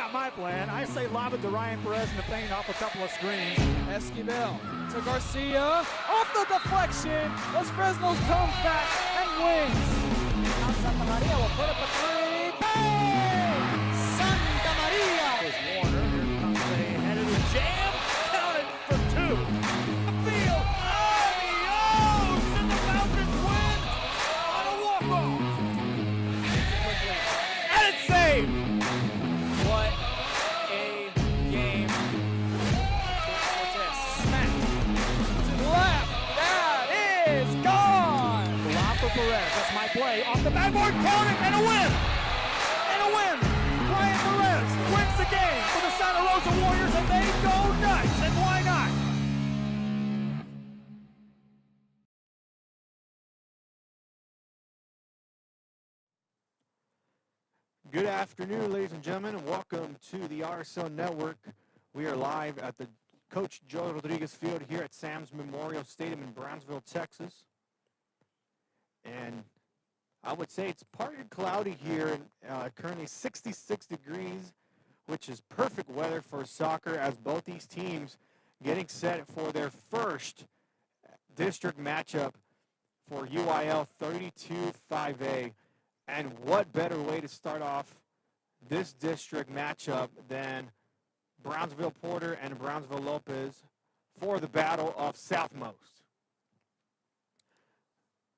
got my plan. I say lob it to Ryan Perez in the paint off a couple of screens. Esquivel to Garcia. Off the deflection. Los Fresnos comes back and wins. Santa Maria will put up a three. Bang! Santa Maria. There's Warner. Here comes a headed jam. Counted for two. Field. Adios! And the Falcons win on a walk-off. And it's saved. What a game. What's this? Smack. To the left. That is gone. Lob for Perez. That's my play. Off the backboard. Count it. And a win. And a win. Ryan Perez wins the game for the Santa Rosa Warriors, and they go nuts. And why not? Good afternoon, ladies and gentlemen, and welcome to the RSL Network. We are live at the Coach Joe Rodriguez Field here at Sam's Memorial Stadium in Brownsville, Texas. And I would say it's partly cloudy here, currently 66 degrees, which is perfect weather for soccer, as both these teams getting set for their first district matchup for UIL 32-5A. And what better way to start off this district matchup than Brownsville Porter and Brownsville Lopez for the Battle of Southmost.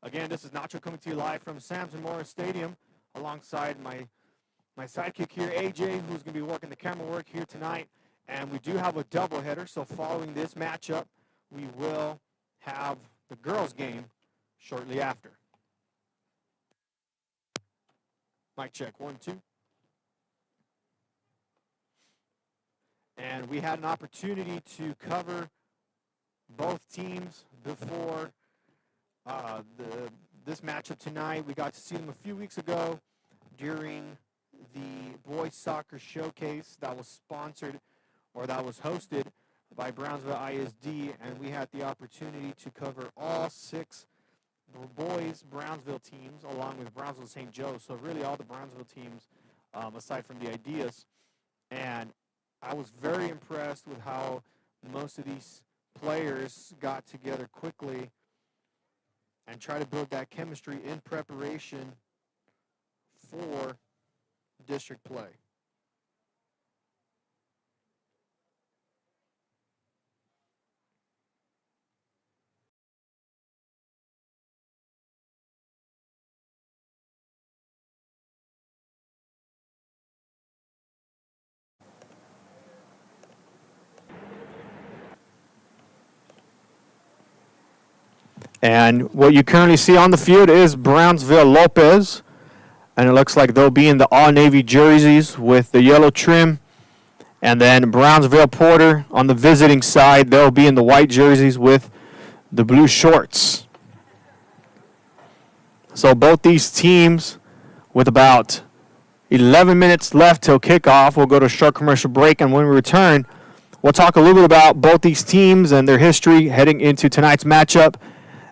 Again, this is Nacho coming to you live from Sam's Memorial Stadium alongside my sidekick here, AJ, who's going to be working the camera work here tonight. And we do have a doubleheader, so following this matchup, we will have the girls' game shortly after. Mic check, 1, 2. And we had an opportunity to cover both teams before this matchup tonight. We got to see them a few weeks ago during the boys soccer showcase that was sponsored, or that was hosted by Brownsville ISD, and we had the opportunity to cover all 6 boys Brownsville teams along with Brownsville St. Joe, so really all the Brownsville teams aside from the ideas. And I was very impressed with how most of these players got together quickly and try to build that chemistry in preparation for district play. And what you currently see on the field is Brownsville Lopez. And it looks like they'll be in the all-navy jerseys with the yellow trim. And then Brownsville Porter on the visiting side, they'll be in the white jerseys with the blue shorts. So both these teams, with about 11 minutes left till kickoff, we'll go to a short commercial break. And when we return, we'll talk a little bit about both these teams and their history heading into tonight's matchup.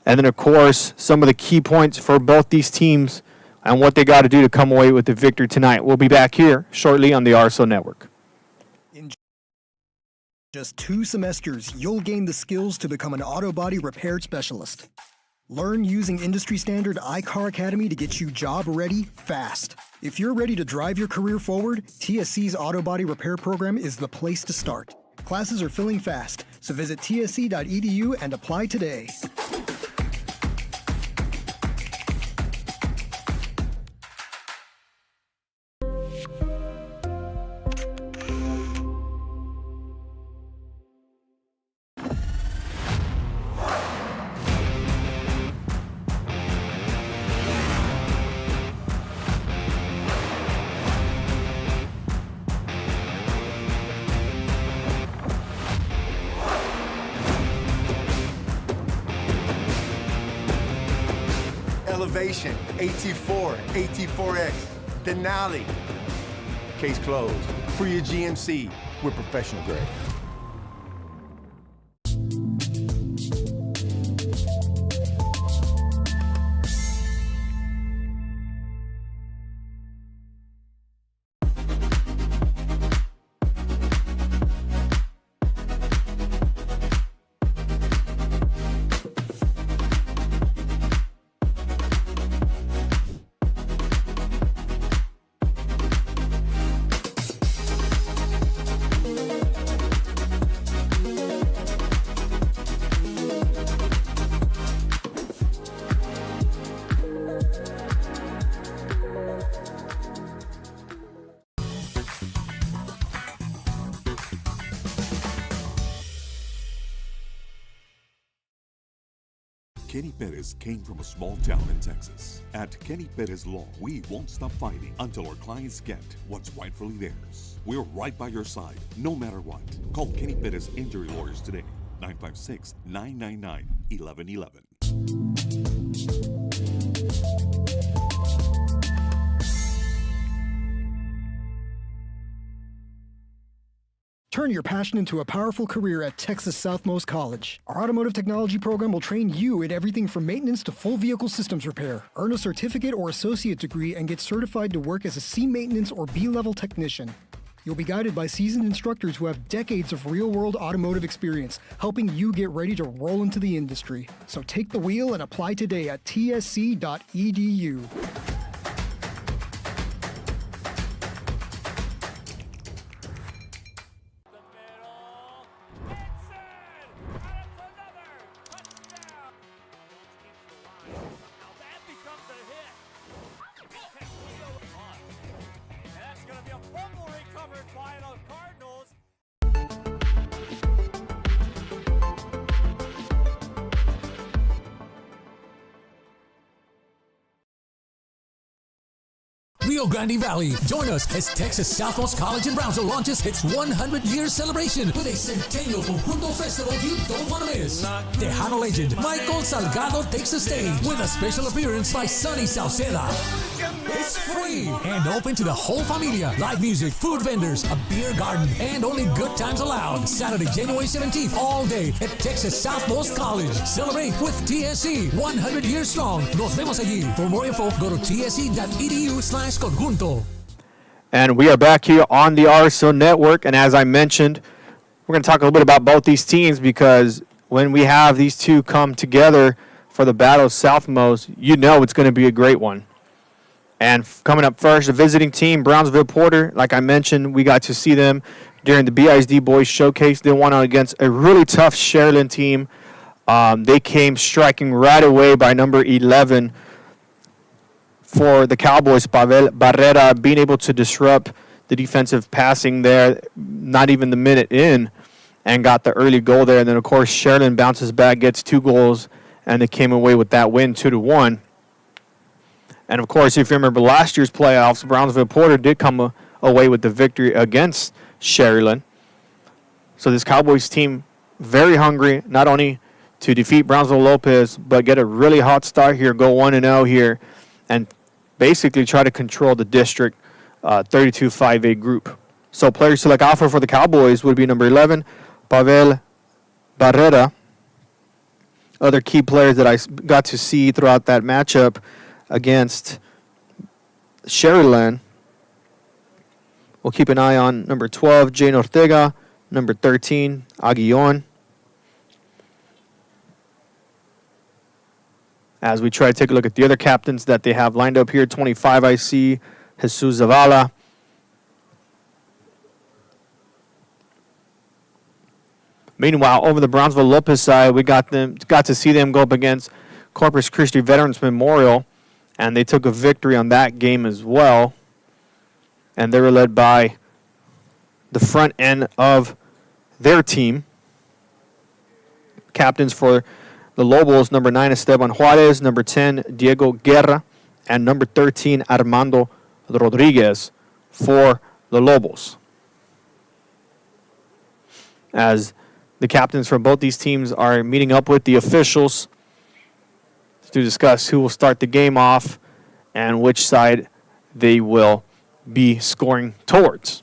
And then, of course, some of the key points for both these teams and what they got to do to come away with the victory tonight. We'll be back here shortly on the RSO Network. In just 2 semesters, you'll gain the skills to become an auto body repair specialist. Learn using industry-standard iCar Academy to get you job-ready fast. If you're ready to drive your career forward, TSC's auto body repair program is the place to start. Classes are filling fast, so visit tsc.edu and apply today. Elevation, AT4, AT4X, Denali. Case closed. For your GMC, we're professional grade. Kenny Perez came from a small town in Texas. At Kenny Perez Law, we won't stop fighting until our clients get what's rightfully theirs. We're right by your side, no matter what. Call Kenny Perez Injury Lawyers today, 956-999-1111. Turn your passion into a powerful career at Texas Southmost College. Our automotive technology program will train you in everything from maintenance to full vehicle systems repair. Earn a certificate or associate degree and get certified to work as a C maintenance or B-level technician. You'll be guided by seasoned instructors who have decades of real-world automotive experience, helping you get ready to roll into the industry. So take the wheel and apply today at tsc.edu. Rio Grande Valley. Join us as Texas Southmost College in Brownsville launches its 100-year celebration with a Centennial Conjunto Festival you don't want to miss. Tejano legend Michael Salgado takes the stage with a special appearance by Sonny Sauceda. It's free and open to the whole familia. Live music, food vendors, a beer garden, and only good times allowed. Saturday, January 17th, all day at Texas Southmost College. Celebrate with TSC, 100 years strong. Nos vemos allí. For more info, go to tsc.edu/conjunto. And we are back here on the RSO Network. And as I mentioned, we're going to talk a little bit about both these teams, because when we have these two come together for the Battle of Southmost, you know it's going to be a great one. And coming up first, the visiting team, Brownsville Porter. Like I mentioned, we got to see them during the BISD Boys Showcase. They won out against a really tough Sharyland team. They came striking right away by number 11 for the Cowboys, Pavel Barrera, being able to disrupt the defensive passing there, not even the minute in, and got the early goal there. And then, of course, Sharyland bounces back, gets 2 goals, and they came away with that win, 2-1. And, of course, if you remember last year's playoffs, Brownsville Porter did come away with the victory against Sharyland. So this Cowboys team, very hungry, not only to defeat Brownsville Lopez, but get a really hot start here, go 1-0 here, and basically try to control the district 32-5A group. So players to look out for the Cowboys would be number 11, Pavel Barrera. Other key players that I got to see throughout that matchup against Sharyland. We'll keep an eye on number 12, Jane Ortega, number 13, Aguillon. As we try to take a look at the other captains that they have lined up here, 25 I see, Jesus Zavala. Meanwhile, over the Brownsville Lopez side, we got to see them go up against Corpus Christi Veterans Memorial, and they took a victory on that game as well. And they were led by the front end of their team. Captains for the Lobos, number 9, Esteban Juarez, number 10, Diego Guerra, and number 13, Armando Rodriguez for the Lobos. As the captains from both these teams are meeting up with the officials to discuss who will start the game off and which side they will be scoring towards.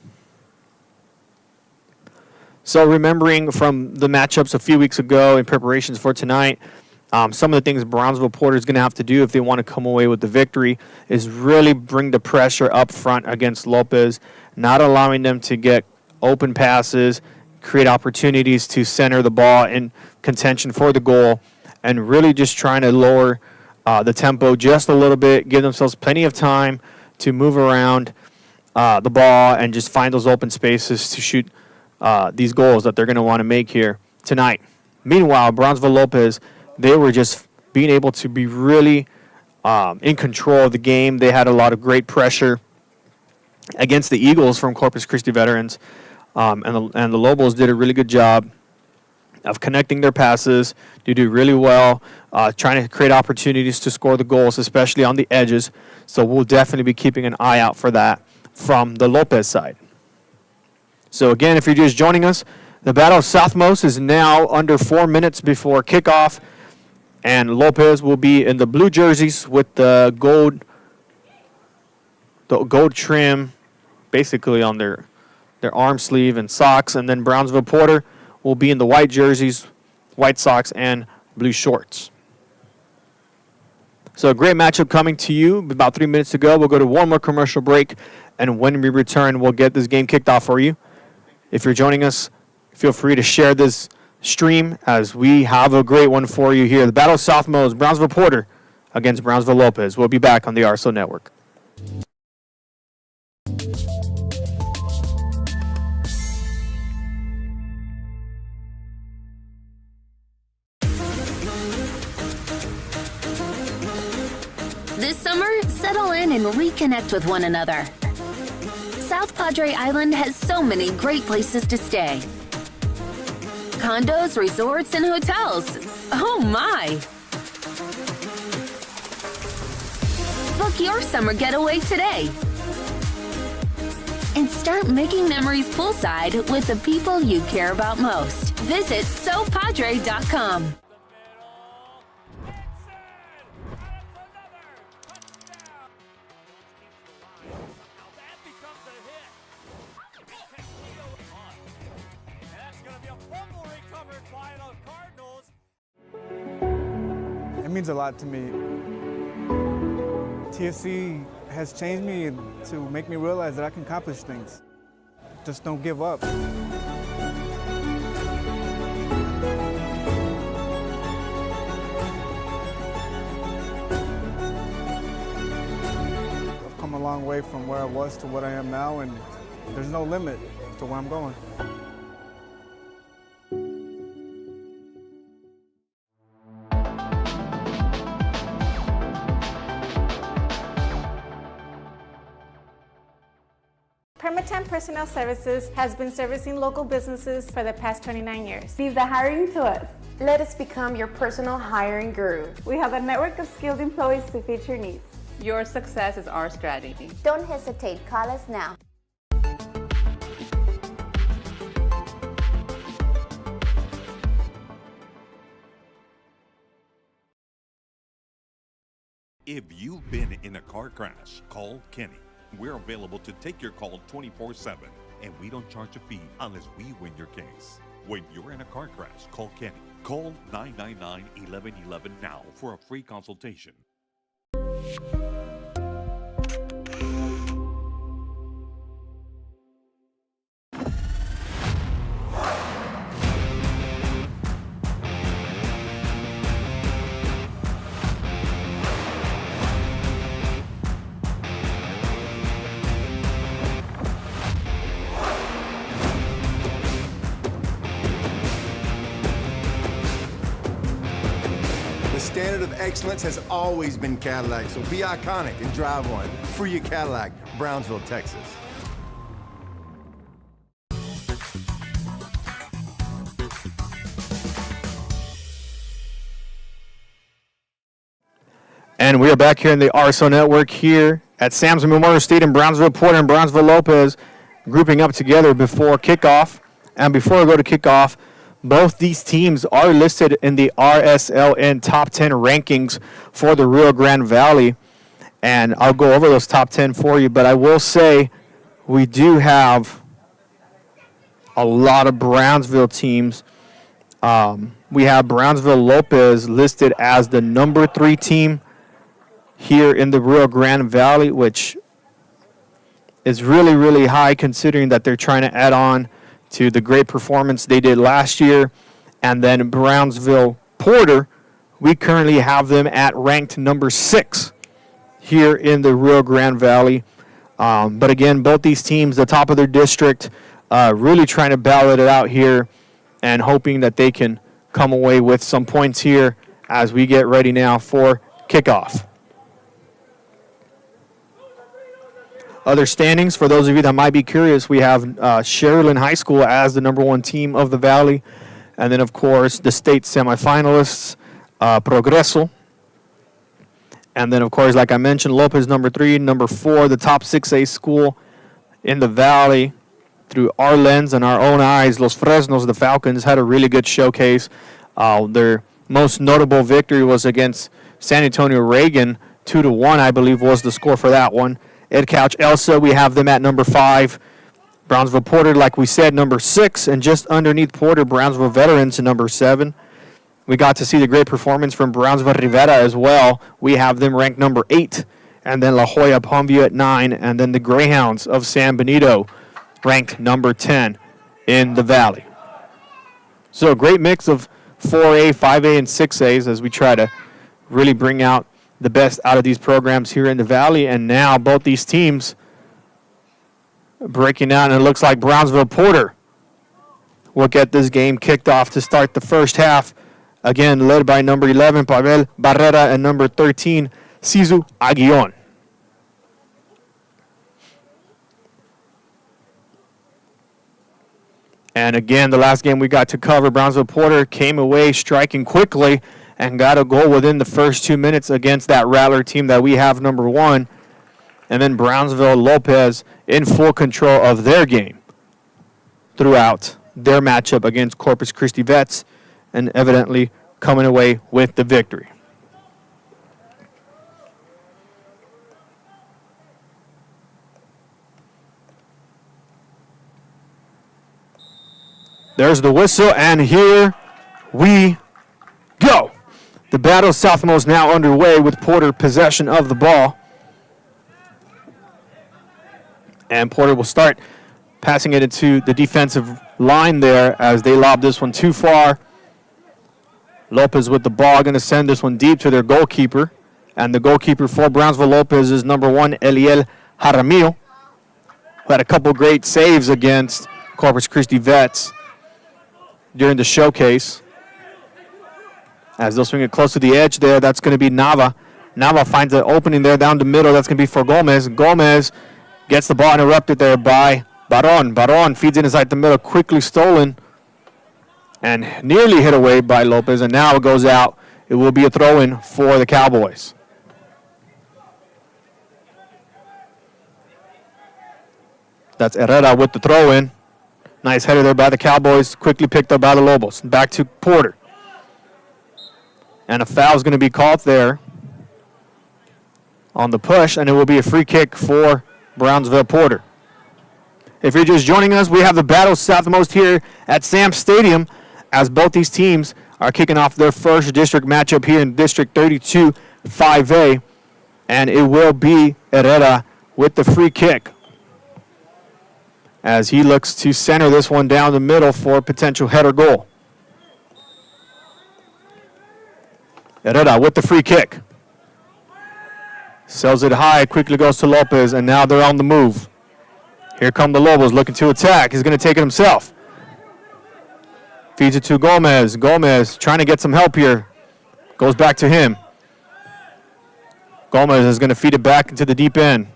So remembering from the matchups a few weeks ago in preparations for tonight, some of the things Brownsville Porter is going to have to do if they want to come away with the victory is really bring the pressure up front against Lopez, not allowing them to get open passes, create opportunities to center the ball in contention for the goal, and really just trying to lower the tempo just a little bit, give themselves plenty of time to move around the ball and just find those open spaces to shoot these goals that they're going to want to make here tonight. Meanwhile, Brownsville Lopez, they were just being able to be really in control of the game. They had a lot of great pressure against the Eagles from Corpus Christi Veterans, and the Lobos did a really good job of connecting their passes. They do really well, trying to create opportunities to score the goals, especially on the edges. So we'll definitely be keeping an eye out for that from the Lopez side. So again, if you're just joining us, the Battle of Southmost is now under 4 minutes before kickoff, and Lopez will be in the blue jerseys with the gold trim basically on their arm sleeve and socks, and then Brownsville Porter will be in the white jerseys, white socks, and blue shorts. So a great matchup coming to you. About 3 minutes to go. We'll go to one more commercial break, and when we return, we'll get this game kicked off for you. If you're joining us, feel free to share this stream as we have a great one for you here. The Battle of Southmost, Brownsville Porter against Brownsville Lopez. We'll be back on the RSO Network. This summer, settle in and reconnect with one another. South Padre Island has so many great places to stay. Condos, resorts, and hotels. Oh my! Book your summer getaway today. And start making memories poolside with the people you care about most. Visit SoPadre.com. It means a lot to me. TFC has changed me to make me realize that I can accomplish things. Just don't give up. I've come a long way from where I was to what I am now, and there's no limit to where I'm going. Permatemp Personnel Services has been servicing local businesses for the past 29 years. Leave the hiring to us. Let us become your personal hiring guru. We have a network of skilled employees to fit your needs. Your success is our strategy. Don't hesitate, call us now. If you've been in a car crash, call Kenny. We're available to take your call 24/7, and we don't charge a fee unless we win your case. When you're in a car crash, call Kenny. Call 999-1111 now for a free consultation. The standard of excellence has always been Cadillac, so be iconic and drive one. Free your Cadillac, Brownsville, Texas. And we are back here in the RSO Network here at Sam's Memorial Stadium, Brownsville Porter and Brownsville Lopez grouping up together before kickoff. And before we go to kickoff, both these teams are listed in the RSLN top 10 rankings for the Rio Grande Valley. And I'll go over those top 10 for you, but I will say we do have a lot of Brownsville teams. We have Brownsville Lopez listed as the number 3 team here in the Rio Grande Valley, which is really, really high considering that they're trying to add on to the great performance they did last year. And then Brownsville Porter, we currently have them at ranked number 6 here in the Rio Grande Valley. But again, both these teams, the top of their district, really trying to battle it out here and hoping that they can come away with some points here as we get ready now for kickoff. Other standings, for those of you that might be curious, we have Sherilyn High School as the number 1 team of the Valley. And then, of course, the state semifinalists, Progreso. And then, of course, like I mentioned, Lopez number 3, number 4, the top 6A school in the Valley. Through our lens and our own eyes, Los Fresnos, the Falcons, had a really good showcase. Their most notable victory was against San Antonio Reagan, 2-1, I believe, was the score for that one. Ed Couch Elsa, we have them at number 5. Brownsville Porter, like we said, number 6. And just underneath Porter, Brownsville Veterans, number 7. We got to see the great performance from Brownsville Rivera as well. We have them ranked number 8. And then La Jolla Palmview at 9. And then the Greyhounds of San Benito, ranked number 10 in the Valley. So a great mix of 4A, 5A, and 6As as we try to really bring out the best out of these programs here in the Valley. And now both these teams breaking out, and it looks like Brownsville Porter will get this game kicked off to start the first half. Again, led by number 11, Pavel Barrera, and number 13, Sisu Aguillon. And again, the last game we got to cover, Brownsville Porter came away striking quickly and got a goal within the first 2 minutes against that Rattler team that we have number 1. And then Brownsville Lopez in full control of their game throughout their matchup against Corpus Christi Vets, and evidently coming away with the victory. There's the whistle, and here we go. The battle southmost now underway with Porter possession of the ball. And Porter will start passing it into the defensive line there as they lob this one too far. Lopez with the ball, going to send this one deep to their goalkeeper. And the goalkeeper for Brownsville Lopez is number 1, Eliel Jaramillo, who had a couple great saves against Corpus Christi Vets during the showcase. As they'll swing it close to the edge there, that's going to be Nava. Nava finds an opening there down the middle. That's going to be for Gomez. Gomez gets the ball interrupted there by Baron. Baron feeds it inside the middle, quickly stolen, and nearly hit away by Lopez. And now it goes out. It will be a throw-in for the Cowboys. That's Herrera with the throw-in. Nice header there by the Cowboys, quickly picked up by the Lobos. Back to Porter. And a foul is going to be called there on the push, and it will be a free kick for Brownsville Porter. If you're just joining us, we have the battle southmost here at Sam's Stadium as both these teams are kicking off their first district matchup here in District 32 5A, and it will be Herrera with the free kick as he looks to center this one down the middle for a potential header goal. Herrera with the free kick. Sells it high, quickly goes to Lopez, and now they're on the move. Here come the Lobos looking to attack. He's going to take it himself. Feeds it to Gomez. Gomez trying to get some help here. Goes back to him. Gomez is going to feed it back into the deep end.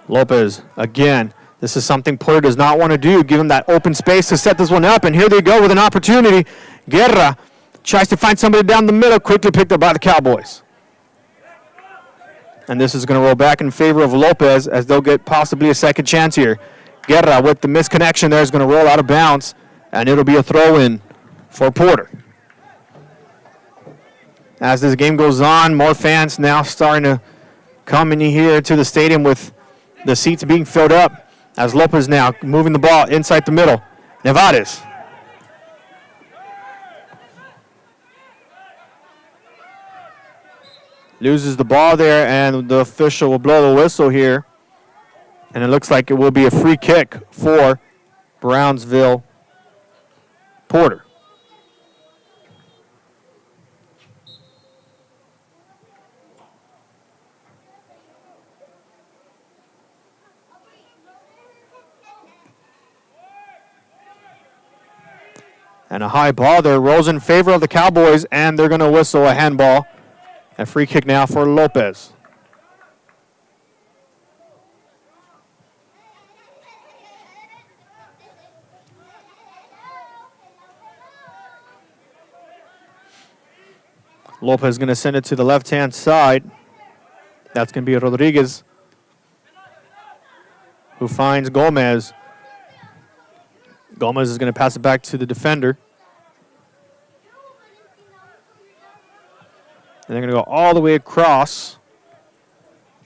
Lopez again. This is something Porter does not want to do. Give him that open space to set this one up. And here they go with an opportunity. Guerra tries to find somebody down the middle. Quickly picked up by the Cowboys. And this is going to roll back in favor of Lopez as they'll get possibly a second chance here. Guerra with the misconnection there is going to roll out of bounds. And it'll be a throw-in for Porter. As this game goes on, more fans now starting to come in here to the stadium with the seats being filled up. As Lopez now moving the ball inside the middle. Nevarez. Loses the ball there, and the official will blow the whistle here. And it looks like it will be a free kick for Brownsville Porter. And a high ball there rolls in favor of the Cowboys, and they're going to whistle a handball. A free kick now for Lopez. Lopez is going to send it to the left-hand side. That's going to be Rodriguez, who finds Gomez. Gomez is going to pass it back to the defender. And they're going to go all the way across.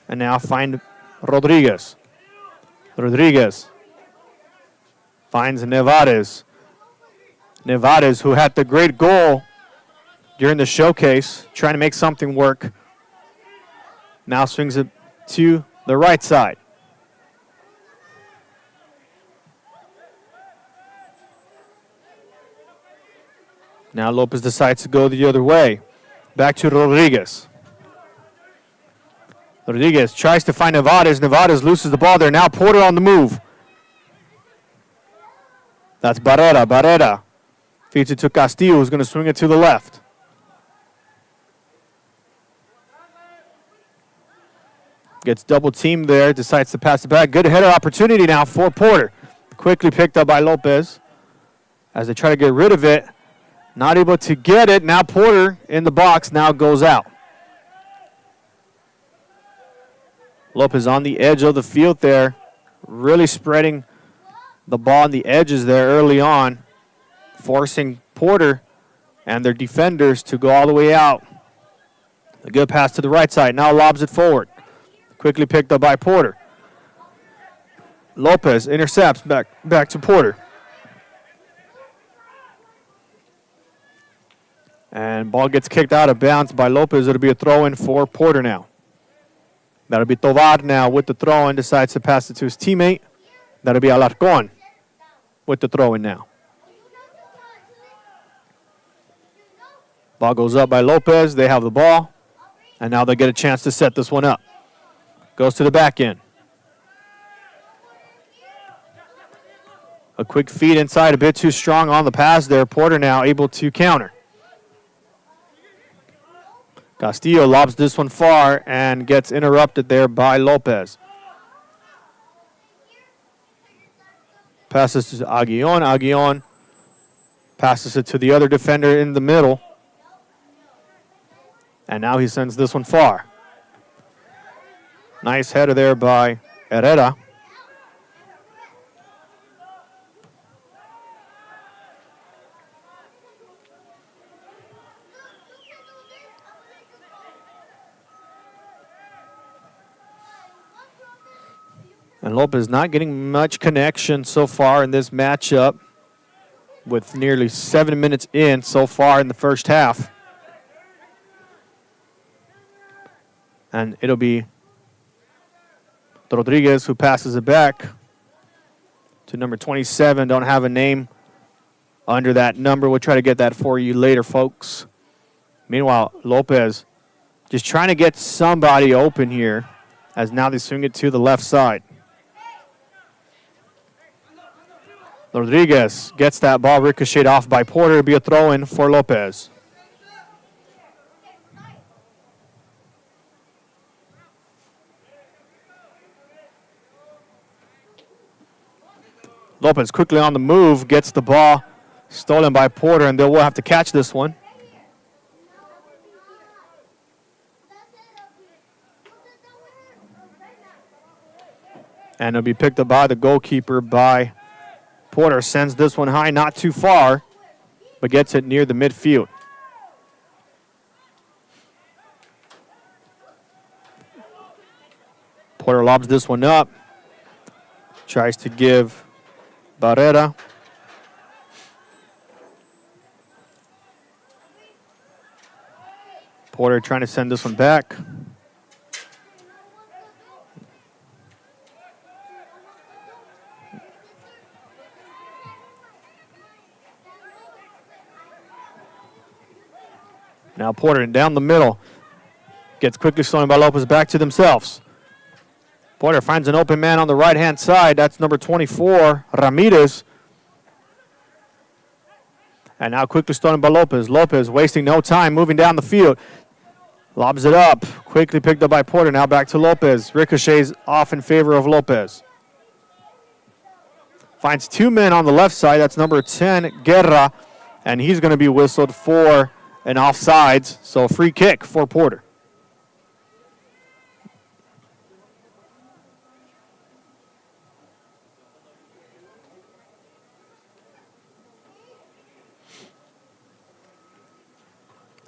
And now find Rodriguez. Rodriguez finds Nevarez. Nevarez, who had the great goal during the showcase, trying to make something work. Now swings it to the right side. Now Lopez decides to go the other way. Back to Rodriguez. Rodriguez tries to find Nevarez. Nevarez loses the ball there. Now Porter on the move. That's Barrera. Barrera feeds it to Castillo, who's going to swing it to the left. Gets double teamed there. Decides to pass it back. Good header opportunity now for Porter. Quickly picked up by Lopez as they try to get rid of it. Not able to get it. Now Porter in the box now goes out. Lopez on the edge of the field there. Really spreading the ball on the edges there early on. Forcing Porter and their defenders to go all the way out. A good pass to the right side. Now lobs it forward. Quickly picked up by Porter. Lopez intercepts back to Porter. And ball gets kicked out of bounds by Lopez. It'll be a throw-in for Porter now. That'll be Tovar now with the throw-in. Decides to pass it to his teammate. That'll be Alarcon with the throw-in now. Ball goes up by Lopez. They have the ball. And now they get a chance to set this one up. Goes to the back end. A quick feed inside, a bit too strong on the pass there. Porter now able to counter. Castillo lobs this one far and gets interrupted there by Lopez. Passes to Aguillon. Aguillon passes it to the other defender in the middle. And now he sends this one far. Nice header there by Herrera. And Lopez not getting much connection so far in this matchup with nearly 7 minutes in so far in the first half. And it'll be Rodriguez who passes it back to number 27. Don't have a name under that number. We'll try to get that for you later, folks. Meanwhile, Lopez just trying to get somebody open here as now they swing it to the left side. Rodriguez gets that ball ricocheted off by Porter. It'll be a throw-in for Lopez. Lopez quickly on the move, gets the ball stolen by Porter, and they will have to catch this one. And it'll be picked up by the goalkeeper by Porter. Sends this one high, not too far, but gets it near the midfield. Porter lobs this one up. Tries to give Barrera. Porter trying to send this one back. Now Porter down the middle. Gets quickly stolen by Lopez back to themselves. Porter finds an open man on the right-hand side. That's number 24, Ramirez. And now quickly stolen by Lopez. Lopez wasting no time, moving down the field. Lobs it up. Quickly picked up by Porter. Now back to Lopez. Ricochets off in favor of Lopez. Finds two men on the left side. That's number 10, Guerra. And he's going to be whistled for and offsides, so free kick for Porter.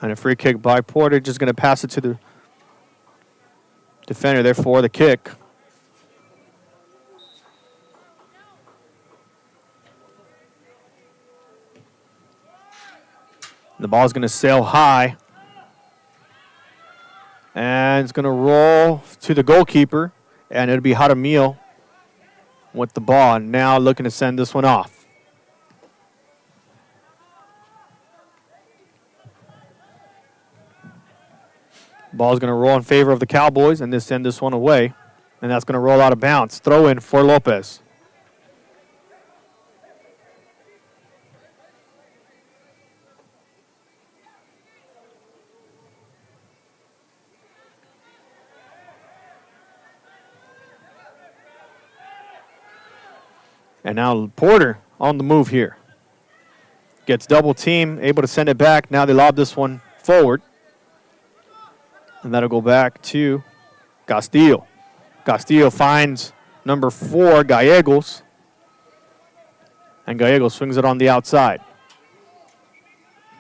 And a free kick by Porter, just going to pass it to the defender there for the kick. The ball's going to sail high. And it's going to roll to the goalkeeper. And it'll be Jaramillo with the ball. Now looking to send this one off. Ball's going to roll in favor of the Cowboys, and they send this one away. And that's going to roll out of bounds. Throw in for Lopez. And now Porter on the move here. Gets double team, able to send it back. Now they lob this one forward. And that'll go back to Castillo. Castillo finds number 4, Gallegos. And Gallegos swings it on the outside.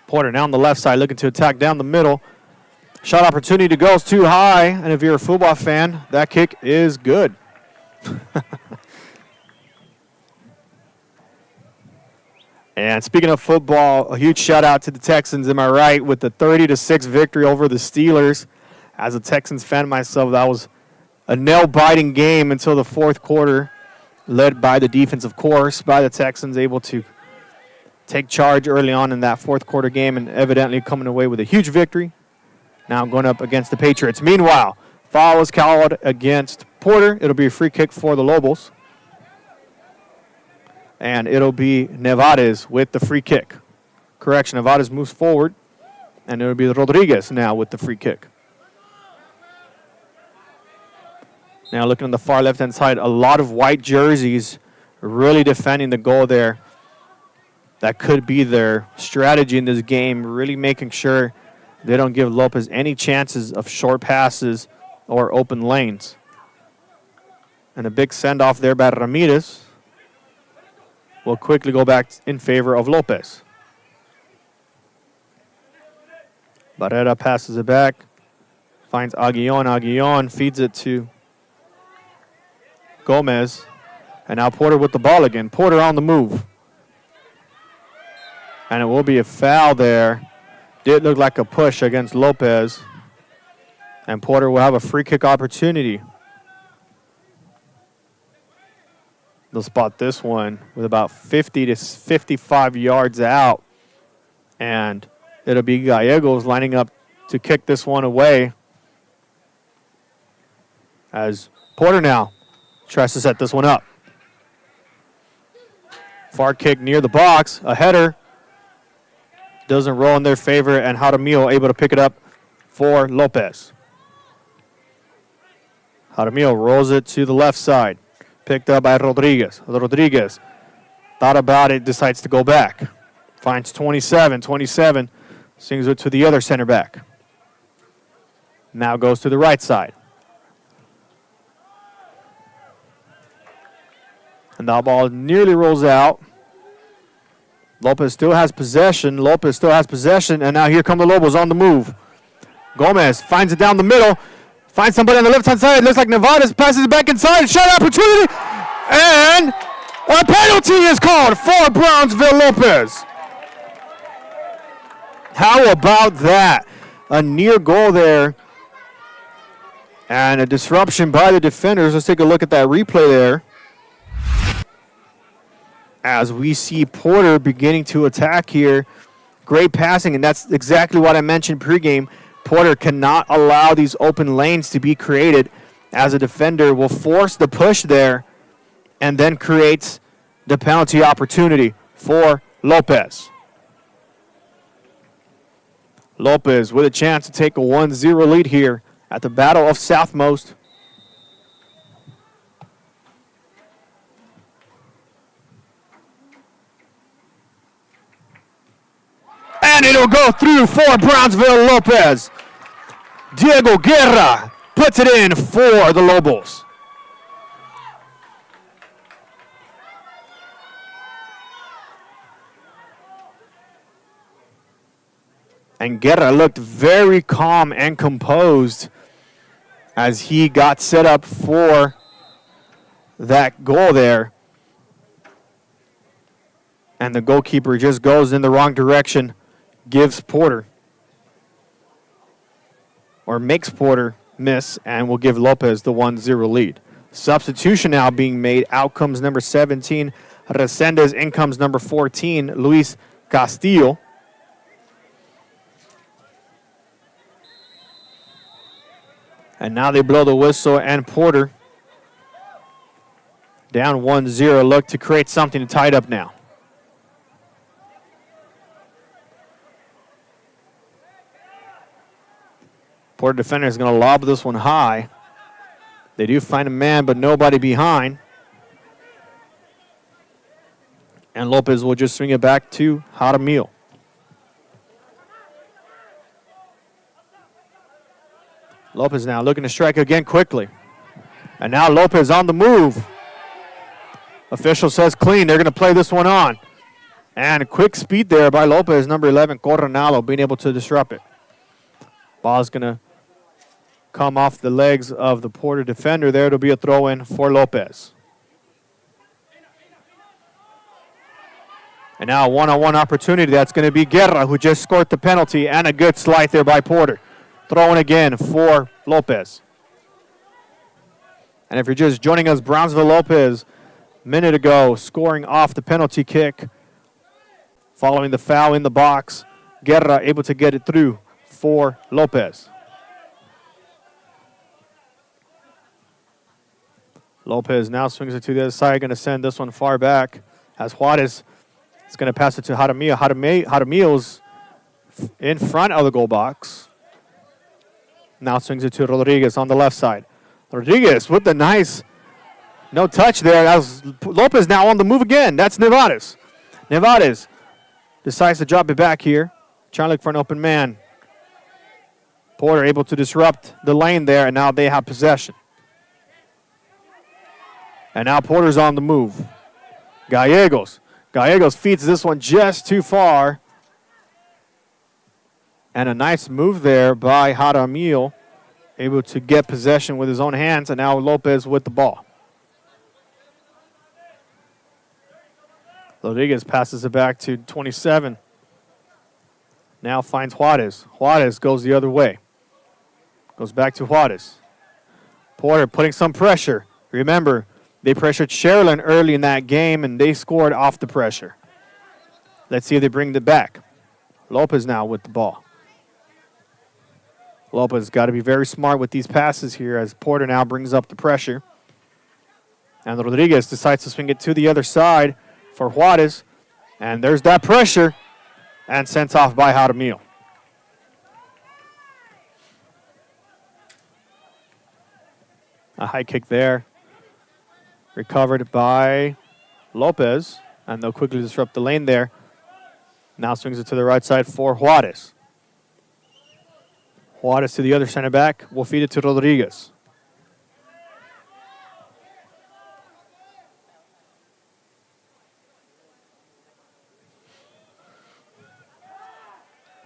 Porter now on the left side looking to attack down the middle. Shot opportunity goes too high. And if you're a football fan, that kick is good. And speaking of football, a huge shout out to the Texans, am I right, with the 30-6 victory over the Steelers. As a Texans fan myself, that was a nail-biting game until the fourth quarter, led by the defense, of course, by the Texans, able to take charge early on in that fourth quarter game and evidently coming away with a huge victory. Now going up against the Patriots. Meanwhile, foul was called against Porter. It'll be a free kick for the Lobos. And it'll be Nevarez with the free kick. Correction, Nevarez moves forward, and it'll be Rodriguez now with the free kick. Now looking on the far left-hand side, a lot of white jerseys really defending the goal there. That could be their strategy in this game, really making sure they don't give Lopez any chances of short passes or open lanes. And a big send-off there by Ramirez will quickly go back in favor of Lopez. Barrera passes it back, finds Aguillon. Aguillon feeds it to Gomez. And now Porter with the ball again. Porter on the move. And it will be a foul there. Did look like a push against Lopez. And Porter will have a free kick opportunity. They'll spot this one with about 50 to 55 yards out. And it'll be Gallegos lining up to kick this one away. As Porter now tries to set this one up. Far kick near the box. A header. Doesn't roll in their favor. And Jaramillo able to pick it up for Lopez. Jaramillo rolls it to the left side. Picked up by Rodriguez. Rodriguez thought about it, decides to go back. Finds 27. 27 swings it to the other center back. Now goes to the right side. And that ball nearly rolls out. Lopez still has possession. And now here come the Lobos on the move. Gomez finds it down the middle. Finds somebody on the left-hand side. Looks like Nevarez passes it back inside. Shot opportunity. And a penalty is called for Brownsville Lopez. How about that? A near goal there. And a disruption by the defenders. Let's take a look at that replay there. As we see Porter beginning to attack here. Great passing, and that's exactly what I mentioned pregame. Porter cannot allow these open lanes to be created, as a defender will force the push there and then creates the penalty opportunity for Lopez. Lopez with a chance to take a 1-0 lead here at the Battle of Southmost. And it'll will go through for Brownsville Lopez. Diego Guerra puts it in for the Lobos. And Guerra looked very calm and composed as he got set up for that goal there. And the goalkeeper just goes in the wrong direction, gives Porter, or makes Porter miss, and will give Lopez the 1-0 lead. Substitution now being made. Out comes number 17, Resendez. In comes number 14, Luis Castillo. And now they blow the whistle, and Porter, down 1-0, look to create something to tie it up now. Porter defender is going to lob this one high. They do find a man, but nobody behind. And Lopez will just swing it back to Jaramillo. Lopez now looking to strike again quickly. And now Lopez on the move. Official says clean. They're going to play this one on. And a quick speed there by Lopez, number 11, Coronado, being able to disrupt it. Ball is going to come off the legs of the Porter defender there. It'll be a throw-in for Lopez. And now a one-on-one opportunity. That's going to be Guerra, who just scored the penalty, and a good slide there by Porter. Throw-in again for Lopez. And if you're just joining us, Brownsville Lopez, minute ago, scoring off the penalty kick. Following the foul in the box, Guerra able to get it through for Lopez. Lopez now swings it to the other side, going to send this one far back as Juarez is going to pass it to Jaramillo. Jaramillo's in front of the goal box. Now swings it to Rodriguez on the left side. Rodriguez with the nice no touch there. As Lopez now on the move again. That's Nevarez. Nevarez decides to drop it back here. Trying to look for an open man. Porter able to disrupt the lane there, and now they have possession. And now Porter's on the move. Gallegos feeds this one just too far. And a nice move there by Jaramillo. Able to get possession with his own hands, and now Lopez with the ball. Rodriguez passes it back to 27. Now finds Juarez. Juarez goes the other way. Goes back to Juarez. Porter putting some pressure. Remember, they pressured Sherilyn early in that game, and they scored off the pressure. Let's see if they bring it back. Lopez now with the ball. Lopez got to be very smart with these passes here as Porter now brings up the pressure. And Rodriguez decides to swing it to the other side for Juarez. And there's that pressure. And sent off by Jaramillo. A high kick there. Recovered by Lopez. And they'll quickly disrupt the lane there. Now swings it to the right side for Juarez. Juarez to the other center back. Will feed it to Rodriguez.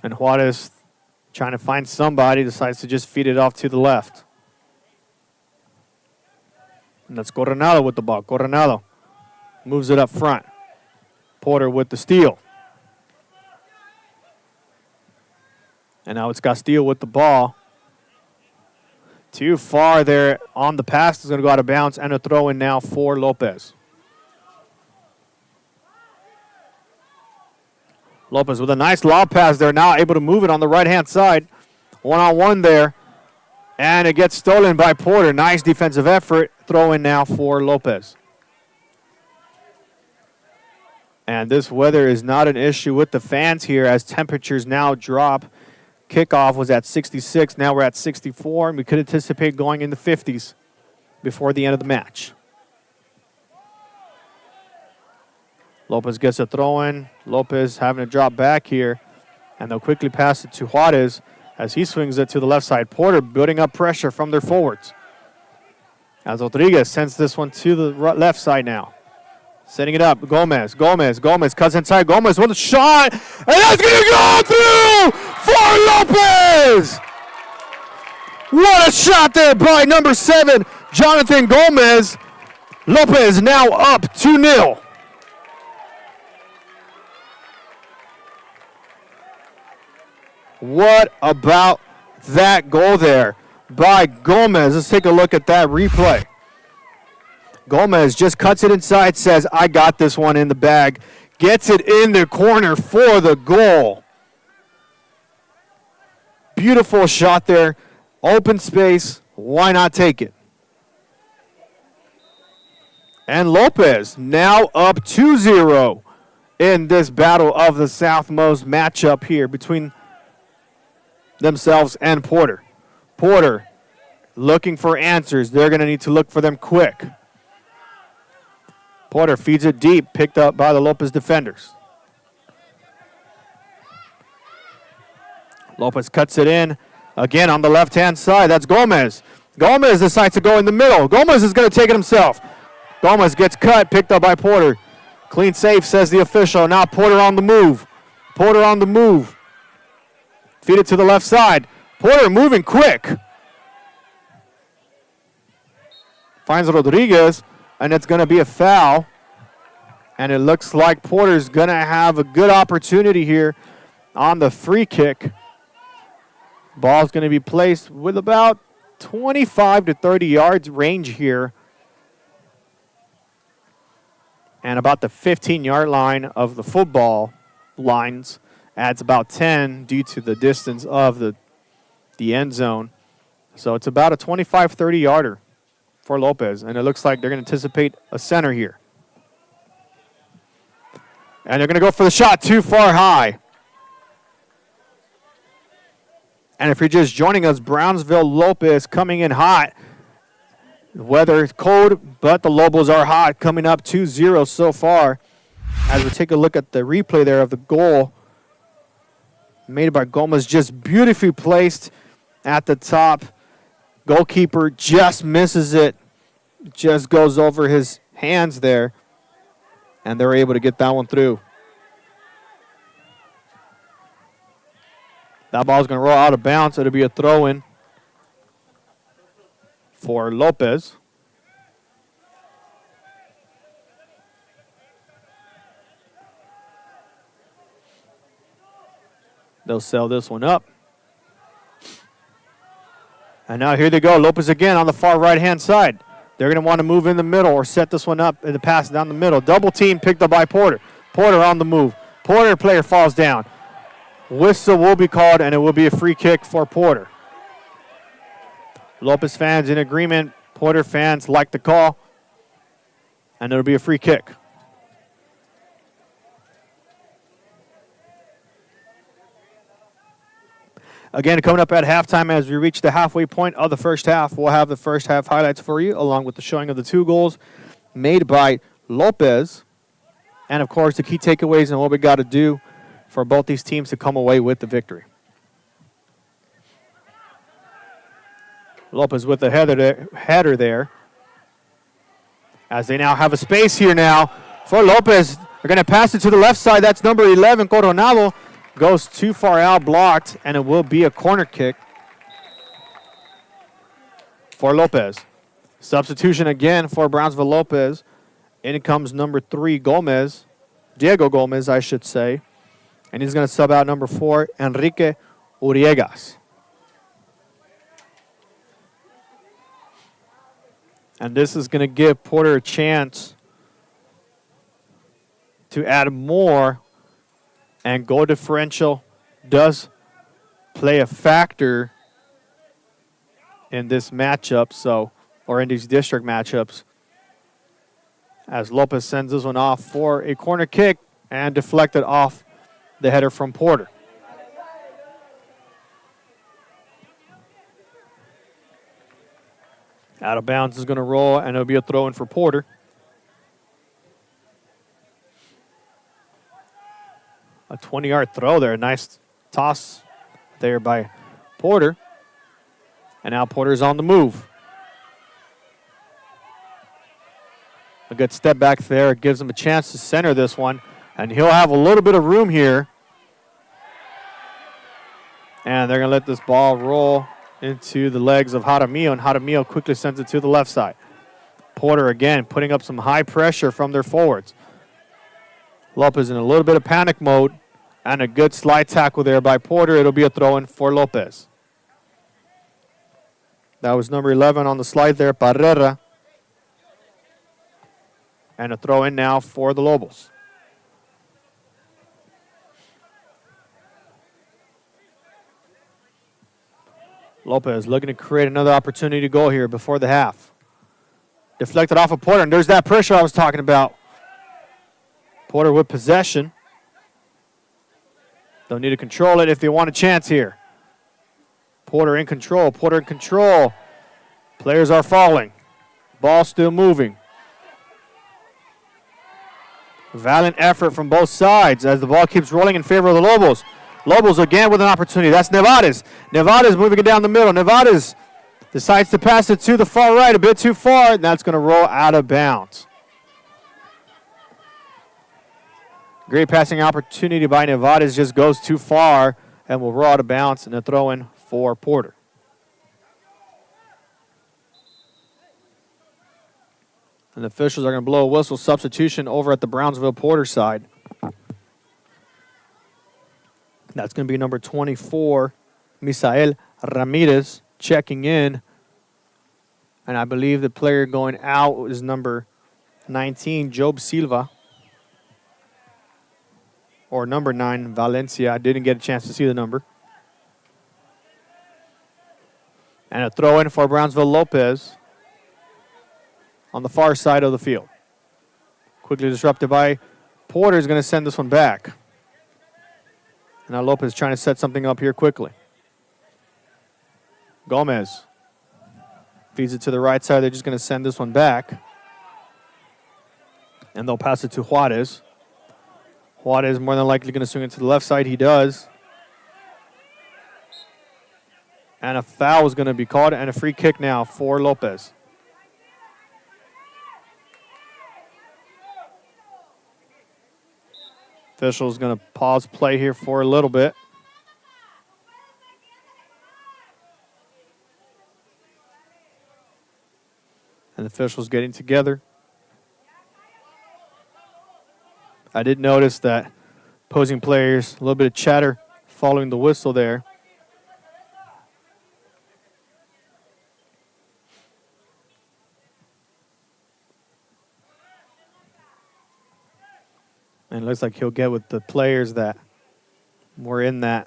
And Juarez, trying to find somebody, decides to just feed it off to the left. And that's Coronado with the ball. Coronado moves it up front. Porter with the steal. And now it's Castillo with the ball. Too far there on the pass. Is going to go out of bounds, and a throw in now for Lopez. Lopez with a nice lob pass there, now able to move it on the right-hand side. One-on-one there. And it gets stolen by Porter. Nice defensive effort. Throw in now for Lopez. And this weather is not an issue with the fans here as temperatures now drop. Kickoff was at 66. Now we're at 64. And we could anticipate going in the 50s before the end of the match. Lopez gets a throw in. Lopez having to drop back here. And they'll quickly pass it to Juarez as he swings it to the left side. Porter building up pressure from their forwards. As Rodriguez sends this one to the left side now. Setting it up, Gomez cuts inside, Gomez with a shot, and that's going to go through for Lopez! What a shot there by number 7, Jonathan Gomez. Lopez now up 2-0. What about that goal there by Gomez? Let's take a look at that replay. Gomez just cuts it inside, says, I got this one in the bag. Gets it in the corner for the goal. Beautiful shot there. Open space. Why not take it? And Lopez now up 2-0 in this battle of the Southmost matchup here between themselves and Porter. Porter looking for answers. They're going to need to look for them quick. Porter feeds it deep, picked up by the Lopez defenders. Lopez cuts it in. Again on the left-hand side, that's Gomez. Gomez decides to go in the middle. Gomez is going to take it himself. Gomez gets cut, picked up by Porter. Clean save, says the official. Now Porter on the move. Porter on the move. Feed it to the left side. Porter moving quick. Finds Rodriguez, and it's going to be a foul. And it looks like Porter's going to have a good opportunity here on the free kick. Ball's going to be placed with about 25 to 30 yards range here. And about the 15-yard line of the football lines. Adds about 10 due to the distance of the end zone. So it's about a 25, 30-yarder for Lopez. And it looks like they're going to anticipate a center here. And they're going to go for the shot too far high. And if you're just joining us, Brownsville Lopez coming in hot. The weather is cold, but the Lobos are hot, coming up 2-0 so far. As we take a look at the replay there of the goal made by Gomez, just beautifully placed at the top. Goalkeeper just misses it, just goes over his hands there, and they're able to get that one through. That ball's going to roll out of bounds. It'll be a throw-in for Lopez. They'll sell this one up. And now here they go. Lopez again on the far right-hand side. They're going to want to move in the middle or set this one up in the pass down the middle. Double team picked up by Porter. Porter on the move. Porter player falls down. Whistle will be called, and it will be a free kick for Porter. Lopez fans in agreement. Porter fans like the call, and it'll be a free kick. Again, coming up at halftime as we reach the halfway point of the first half, we'll have the first half highlights for you, along with the showing of the 2 goals made by Lopez, and, of course, the key takeaways and what we got to do for both these teams to come away with the victory. Lopez with the header there. As they now have a space here now for Lopez. They're going to pass it to the left side. That's number 11, Coronado. Goes too far out, blocked, and it will be a corner kick for Lopez. Substitution again for Brownsville Lopez. In comes number 3, Gomez. Diego Gomez, I should say. And he's going to sub out number 4, Enrique Uriegas. And this is going to give Porter a chance to add more. And goal differential does play a factor in this matchup, or in these district matchups. As Lopez sends this one off for a corner kick and deflected off the header from Porter. Out of bounds is going to roll, and it'll be a throw-in for Porter. A 20-yard throw there. Nice toss there by Porter. And now Porter's on the move. A good step back there. It gives him a chance to center this one. And he'll have a little bit of room here. And they're going to let this ball roll into the legs of Jaramillo. And Jaramillo quickly sends it to the left side. Porter again putting up some high pressure from their forwards. Lopez in a little bit of panic mode. And a good slide tackle there by Porter. It'll be a throw-in for Lopez. That was number 11 on the slide there, Barrera. And a throw-in now for the Lobos. Lopez looking to create another opportunity to go here before the half. Deflected off of Porter, and there's that pressure I was talking about. Porter with possession. They'll need to control it if they want a chance here. Porter in control. Porter in control. Players are falling. Ball still moving. Valiant effort from both sides as the ball keeps rolling in favor of the Lobos. Lobos again with an opportunity. That's Nevades. Nevades moving it down the middle. Nevades decides to pass it to the far right a bit too far, and that's going to roll out of bounds. Great passing opportunity by Nevades, just goes too far and will roll out of bounds, and a throw-in for Porter. And the officials are going to blow a whistle substitution over at the Brownsville Porter side. That's going to be number 24, Misael Ramirez, checking in. And I believe the player going out is number 19, Job Silva. Or number 9, Valencia. I didn't get a chance to see the number. And a throw-in for Brownsville Lopez on the far side of the field. Quickly disrupted by Porter, is going to send this one back. Now Lopez trying to set something up here quickly. Gomez feeds it to the right side. They're just going to send this one back. And they'll pass it to Juarez. Juarez more than likely going to swing it to the left side. He does. And a foul is going to be called and a free kick now for Lopez. Official's going to pause play here for a little bit. And the officials getting together. I did notice that opposing players, a little bit of chatter following the whistle there. And it looks like he'll get with the players that were in that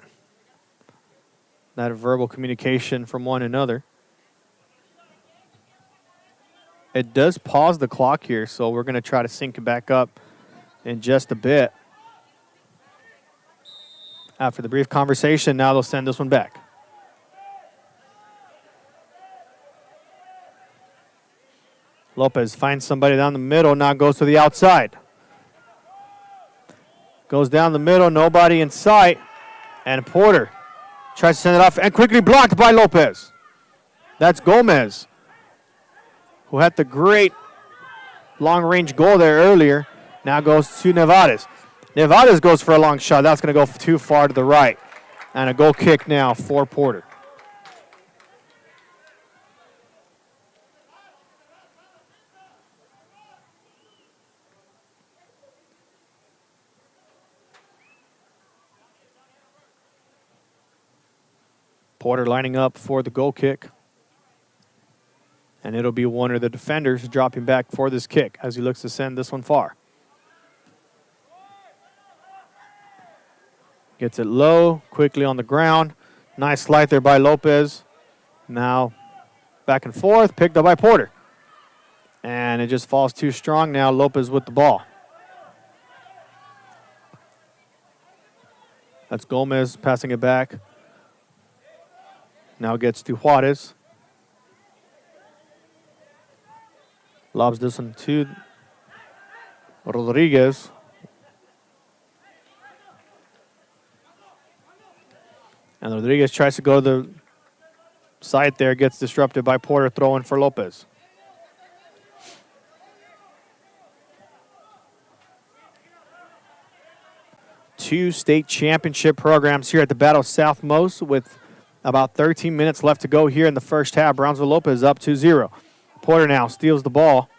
verbal communication from one another. It does pause the clock here, so we're going to try to sync it back up in just a bit. After the brief conversation, now they'll send this one back. Lopez finds somebody down the middle, now goes to the outside. Goes down the middle, nobody in sight. And Porter tries to send it off and quickly blocked by Lopez. That's Gomez, who had the great long-range goal there earlier. Now goes to Nevades. Nevades goes for a long shot. That's going to go too far to the right. And a goal kick now for Porter. Porter lining up for the goal kick. And it'll be one of the defenders dropping back for this kick as he looks to send this one far. Gets it low, quickly on the ground. Nice slide there by Lopez. Now back and forth, picked up by Porter. And it just falls too strong now. Lopez with the ball. That's Gomez passing it back. Now gets to Juarez. Lobs this one to Rodriguez. And Rodriguez tries to go to the side there, gets disrupted by Porter, throwing for Lopez. Two state championship programs here at the Battle of South Most with about 13 minutes left to go here in the first half. Brownsville Lopez up 2-0. Porter now steals the ball.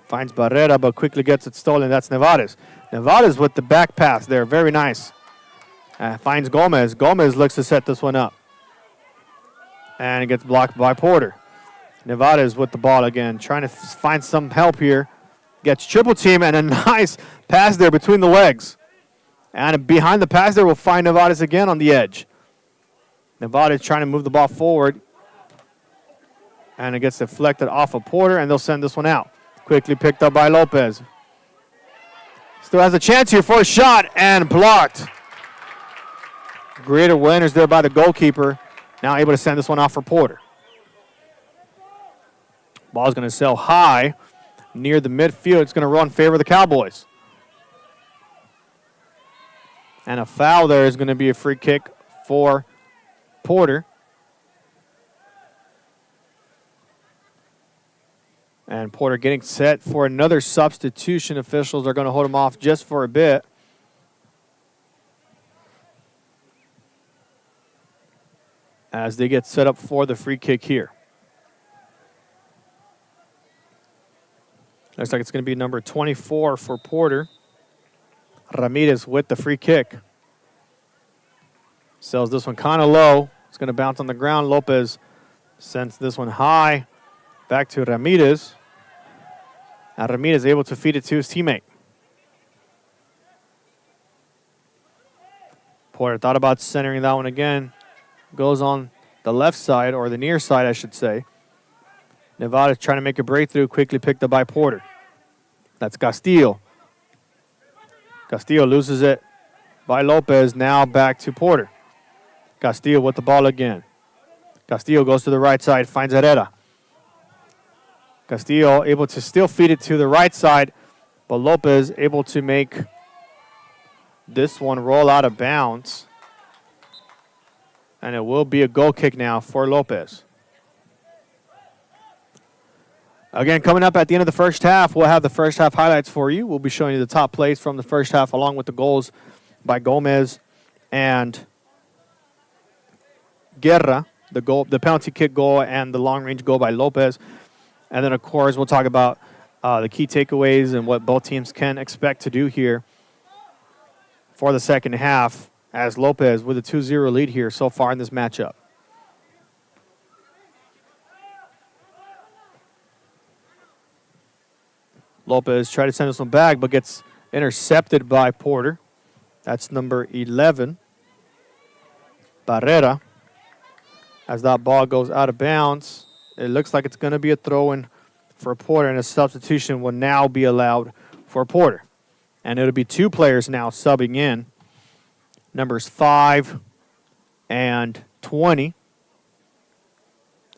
Finds Barrera, but quickly gets it stolen. That's Nevarez. Nevarez with the back pass there. Very nice. Finds Gomez. Gomez looks to set this one up. And it gets blocked by Porter. Nevarez with the ball again, trying to find some help here. Gets triple team and a nice pass there between the legs. And behind the pass there, we'll find Nevarez again on the edge. Nevarez trying to move the ball forward. And it gets deflected off of Porter, and they'll send this one out. Quickly picked up by Lopez. Still has a chance here for a shot, and blocked. Great awareness there by the goalkeeper. Now able to send this one off for Porter. Ball's going to sail high near the midfield. It's going to run in favor of the Cowboys. And a foul there is going to be a free kick for Porter. And Porter getting set for another substitution. Officials are going to hold him off just for a bit. As they get set up for the free kick here. Looks like it's going to be number 24 for Porter. Ramirez with the free kick. Sells this one kind of low. It's going to bounce on the ground. Lopez sends this one high. Back to Ramirez. And Ramirez able to feed it to his teammate. Porter thought about centering that one again. Goes on the left side, or the near side, I should say. Nevada's trying to make a breakthrough, quickly picked up by Porter. That's Castillo. Castillo loses it by Lopez, now back to Porter. Castillo with the ball again. Castillo goes to the right side, finds Herrera. Castillo able to still feed it to the right side, but Lopez able to make this one roll out of bounds. And it will be a goal kick now for Lopez. Again, coming up at the end of the first half, we'll have the first half highlights for you. We'll be showing you the top plays from the first half along with the goals by Gomez and Guerra, the penalty kick goal and the long-range goal by Lopez. And then, of course, we'll talk about the key takeaways and what both teams can expect to do here for the second half, as Lopez with a 2-0 lead here so far in this matchup. Lopez tried to send this one back, but gets intercepted by Porter. That's number 11, Barrera. As that ball goes out of bounds, it looks like it's going to be a throw-in for Porter, and a substitution will now be allowed for Porter. And it'll be two players now subbing in. Numbers 5 and 20.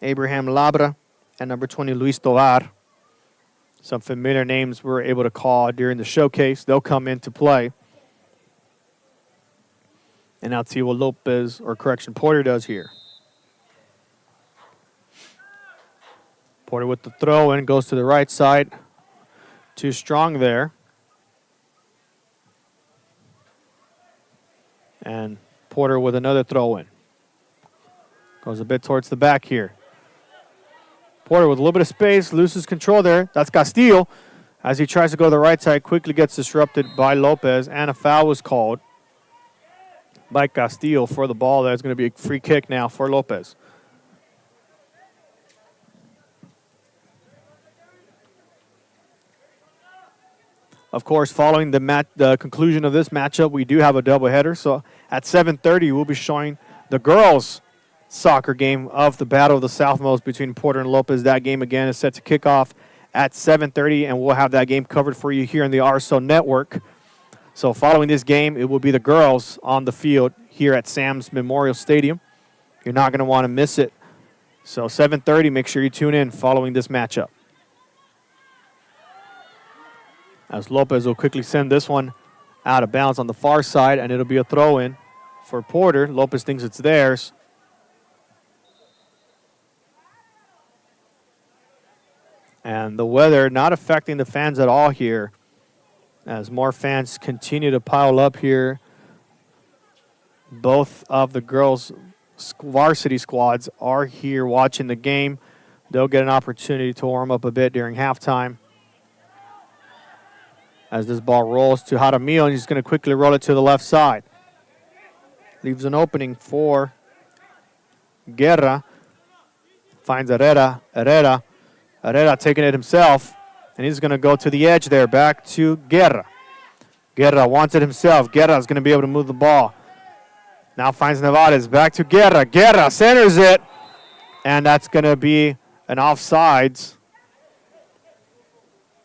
Abraham Labra and number 20, Luis Tovar. Some familiar names we were able to call during the showcase. They'll come into play. And now see what Porter does here. Porter with the throw in, goes to the right side. Too strong there. And Porter with another throw in. Goes a bit towards the back here. Porter with a little bit of space, loses control there. That's Castillo. As he tries to go to the right side, quickly gets disrupted by Lopez, and a foul was called by Castillo for the ball. That's going to be a free kick now for Lopez. Of course, following the conclusion of this matchup, we do have a doubleheader. So at 7:30, we'll be showing the girls' soccer game of the Battle of the Southmost between Porter and Lopez. That game, again, is set to kick off at 7:30, and we'll have that game covered for you here in the RSO Network. So following this game, it will be the girls on the field here at Sam's Memorial Stadium. You're not going to want to miss it. So 7:30, make sure you tune in following this matchup. As Lopez will quickly send this one out of bounds on the far side, and it'll be a throw-in for Porter. Lopez thinks it's theirs. And the weather not affecting the fans at all here as more fans continue to pile up here. Both of the girls' varsity squads are here watching the game. They'll get an opportunity to warm up a bit during halftime. As this ball rolls to Jaramillo, and he's going to quickly roll it to the left side. Leaves an opening for Guerra. Finds Herrera. Herrera taking it himself, and he's going to go to the edge there, back to Guerra. Guerra wants it himself. Guerra is going to be able to move the ball. Now finds Nevarez, back to Guerra. Guerra centers it, and that's going to be an offsides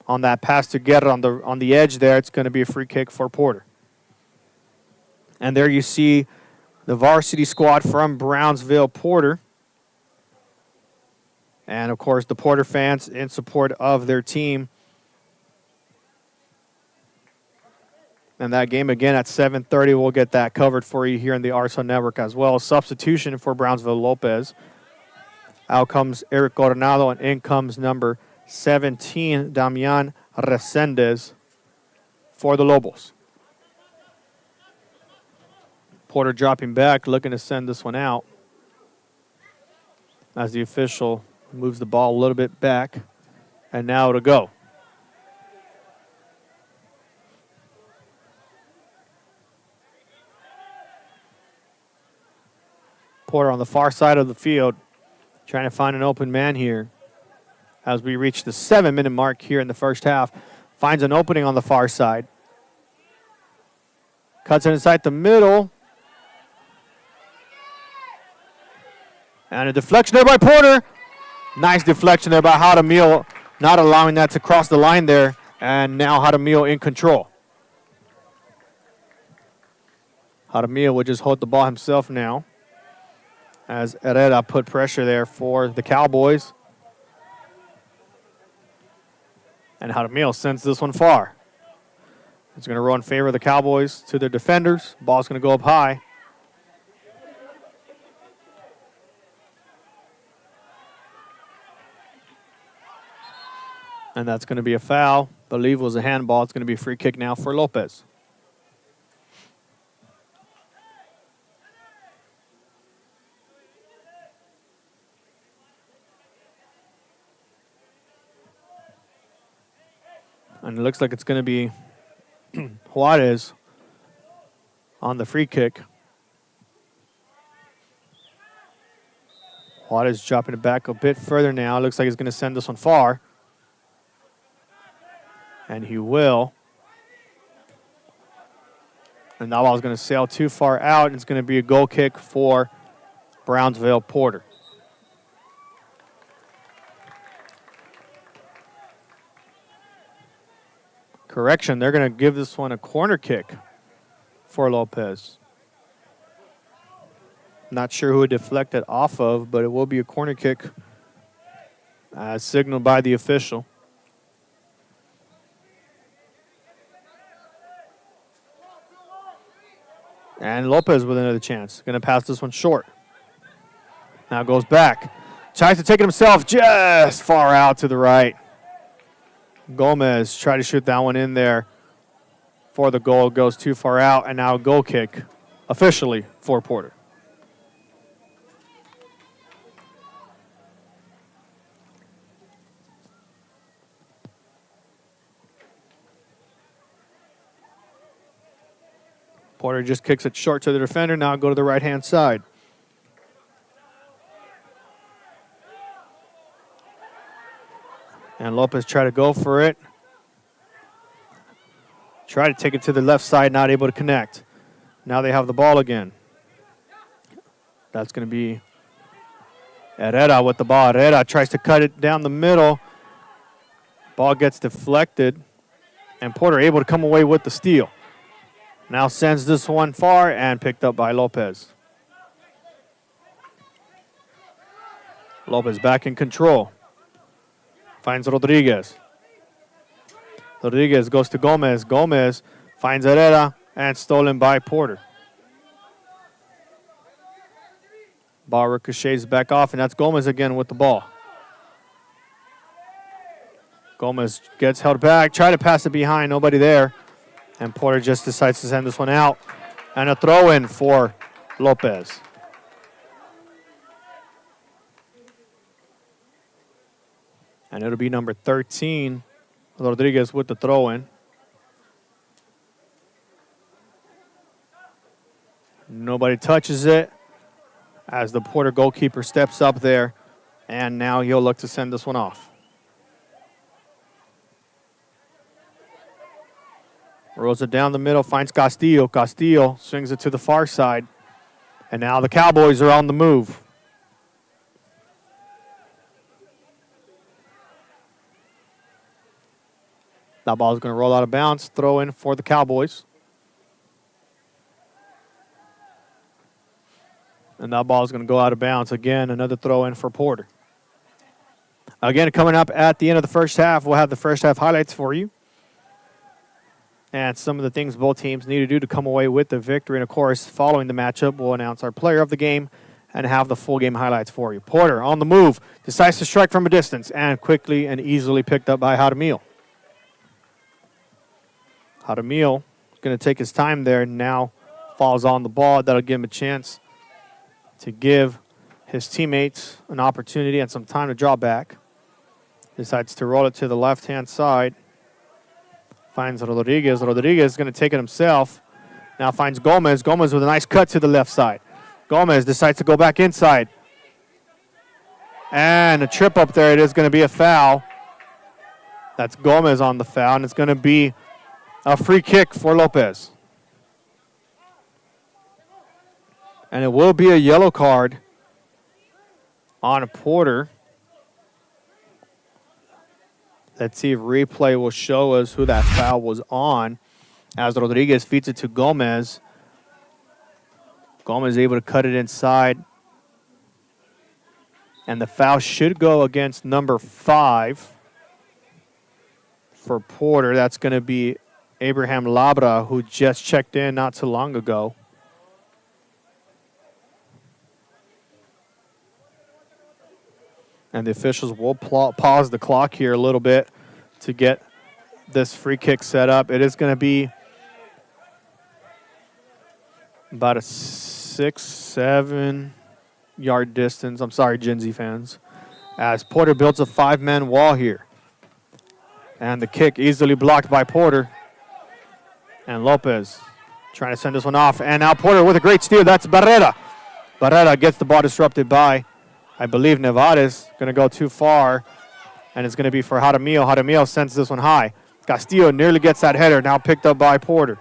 on that pass to Guerra on the edge there. It's going to be a free kick for Porter. And there you see the varsity squad from Brownsville, Porter. And, of course, the Porter fans in support of their team. And that game, again, at 7:30, we'll get that covered for you here in the RSO Network as well. Substitution for Brownsville Lopez. Out comes Eric Coronado, and in comes number 17, Damian Resendez for the Lobos. Porter dropping back, looking to send this one out as the official moves the ball a little bit back, and now to go. Porter on the far side of the field, trying to find an open man here as we reach the 7-minute mark here in the first half. Finds an opening on the far side. Cuts it inside the middle. And a deflection there by Porter. Nice deflection there by Jaramillo, not allowing that to cross the line there. And now Jaramillo in control. Jaramillo will just hold the ball himself now, as Herrera put pressure there for the Cowboys. And Jaramillo sends this one far. It's going to roll in favor of the Cowboys to their defenders. Ball's going to go up high. And that's going to be a foul. I believe it was a handball. It's going to be a free kick now for Lopez. And it looks like it's going to be Juarez on the free kick. Juarez dropping it back a bit further now. It looks like he's going to send this one far. And he will. And that ball's going to sail too far out. And it's going to be a goal kick for Brownsville Porter. Correction, they're going to give this one a corner kick for Lopez. Not sure who it deflected off of, but it will be a corner kick as signaled by the official. And Lopez with another chance. Going to pass this one short. Now goes back. Tries to take it himself just far out to the right. Gomez tried to shoot that one in there for the goal. Goes too far out, and now a goal kick officially for Porter. Porter just kicks it short to the defender. Now go to the right-hand side. And Lopez tried to go for it. Try to take it to the left side, not able to connect. Now they have the ball again. That's going to be Herrera with the ball. Herrera tries to cut it down the middle. Ball gets deflected. And Porter able to come away with the steal. Now sends this one far and picked up by Lopez. Lopez back in control. Finds Rodriguez. Rodriguez goes to Gomez. Gomez finds Herrera and stolen by Porter. Ball ricochets back off, and that's Gomez again with the ball. Gomez gets held back, try to pass it behind, nobody there. And Porter just decides to send this one out. And a throw in for Lopez. And it'll be number 13, Rodriguez with the throw in. Nobody touches it as the Porter goalkeeper steps up there. And now he'll look to send this one off. Rolls it down the middle, finds Castillo. Castillo swings it to the far side. And now the Cowboys are on the move. That ball is going to roll out of bounds. Throw in for the Cowboys. And that ball is going to go out of bounds. Again, another throw in for Porter. Again, coming up at the end of the first half, we'll have the first half highlights for you. And some of the things both teams need to do to come away with the victory. And, of course, following the matchup, we'll announce our player of the game and have the full game highlights for you. Porter on the move, decides to strike from a distance, and quickly and easily picked up by Jaramillo. Jaramillo is going to take his time there, now falls on the ball. That'll give him a chance to give his teammates an opportunity and some time to draw back. Decides to roll it to the left-hand side. Finds Rodriguez. Rodriguez is going to take it himself. Now finds Gomez. Gomez with a nice cut to the left side. Gomez decides to go back inside. And a trip up there. It is going to be a foul. That's Gomez on the foul, and it's going to be a free kick for Lopez. And it will be a yellow card on Porter. Let's see if replay will show us who that foul was on. As Rodriguez feeds it to Gomez. Gomez able to cut it inside. And the foul should go against number 5 for Porter. That's going to be Abraham Labra, who just checked in not too long ago. And the officials will pause the clock here a little bit to get this free kick set up. It is going to be about a 6-7 yard distance. I'm sorry, Gen Z fans. As Porter builds a 5-man wall here. And the kick easily blocked by Porter. And Lopez trying to send this one off. And now Porter with a great steal. That's Barrera. Barrera gets the ball disrupted by, I believe, Nevares. Going to go too far. And it's going to be for Jaramillo. Jaramillo sends this one high. Castillo nearly gets that header. Now picked up by Porter.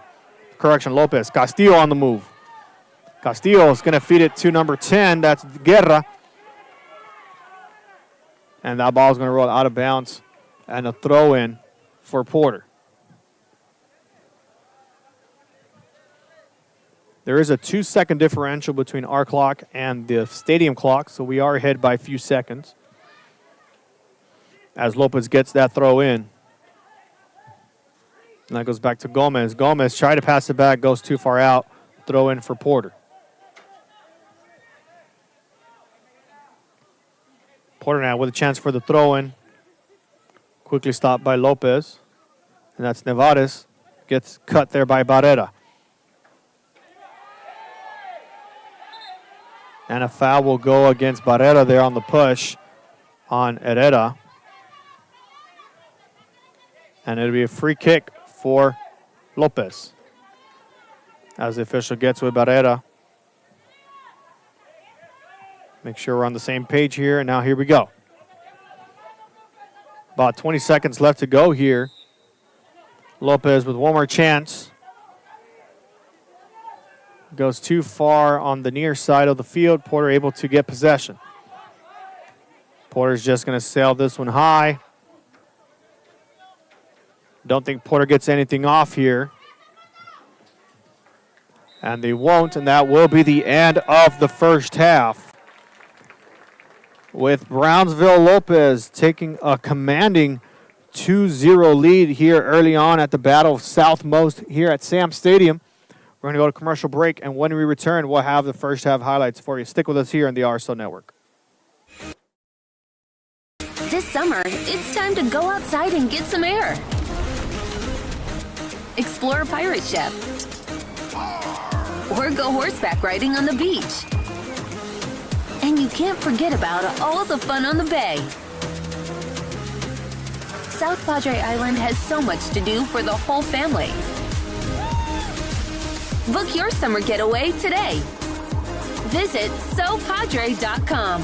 Correction, Lopez. Castillo on the move. Castillo is going to feed it to number 10. That's Guerra. And that ball is going to roll out of bounds. And a throw in for Porter. There is a 2-second differential between our clock and the stadium clock, so we are ahead by a few seconds. As Lopez gets that throw in. And that goes back to Gomez. Gomez tried to pass it back, goes too far out. Throw in for Porter. Porter now with a chance for the throw in. Quickly stopped by Lopez. And that's Nevares. Gets cut there by Barrera. And a foul will go against Barrera there on the push on Herrera. And it'll be a free kick for Lopez. As the official gets with Barrera. Make sure we're on the same page here. And now here we go. About 20 seconds left to go here. Lopez with one more chance. Goes too far on the near side of the field. Porter able to get possession. Porter's just going to sail this one high. Don't think Porter gets anything off here. And they won't, and that will be the end of the first half. With Brownsville Lopez taking a commanding 2-0 lead here early on at the Battle of Southmost here at Sam Stadium. We're going to go to commercial break, and when we return, we'll have the first half highlights for you. Stick with us here on the RSO Network. This summer, it's time to go outside and get some air. Explore a pirate ship. Or go horseback riding on the beach. And you can't forget about all the fun on the bay. South Padre Island has so much to do for the whole family. Book your summer getaway today. Visit SoPadre.com.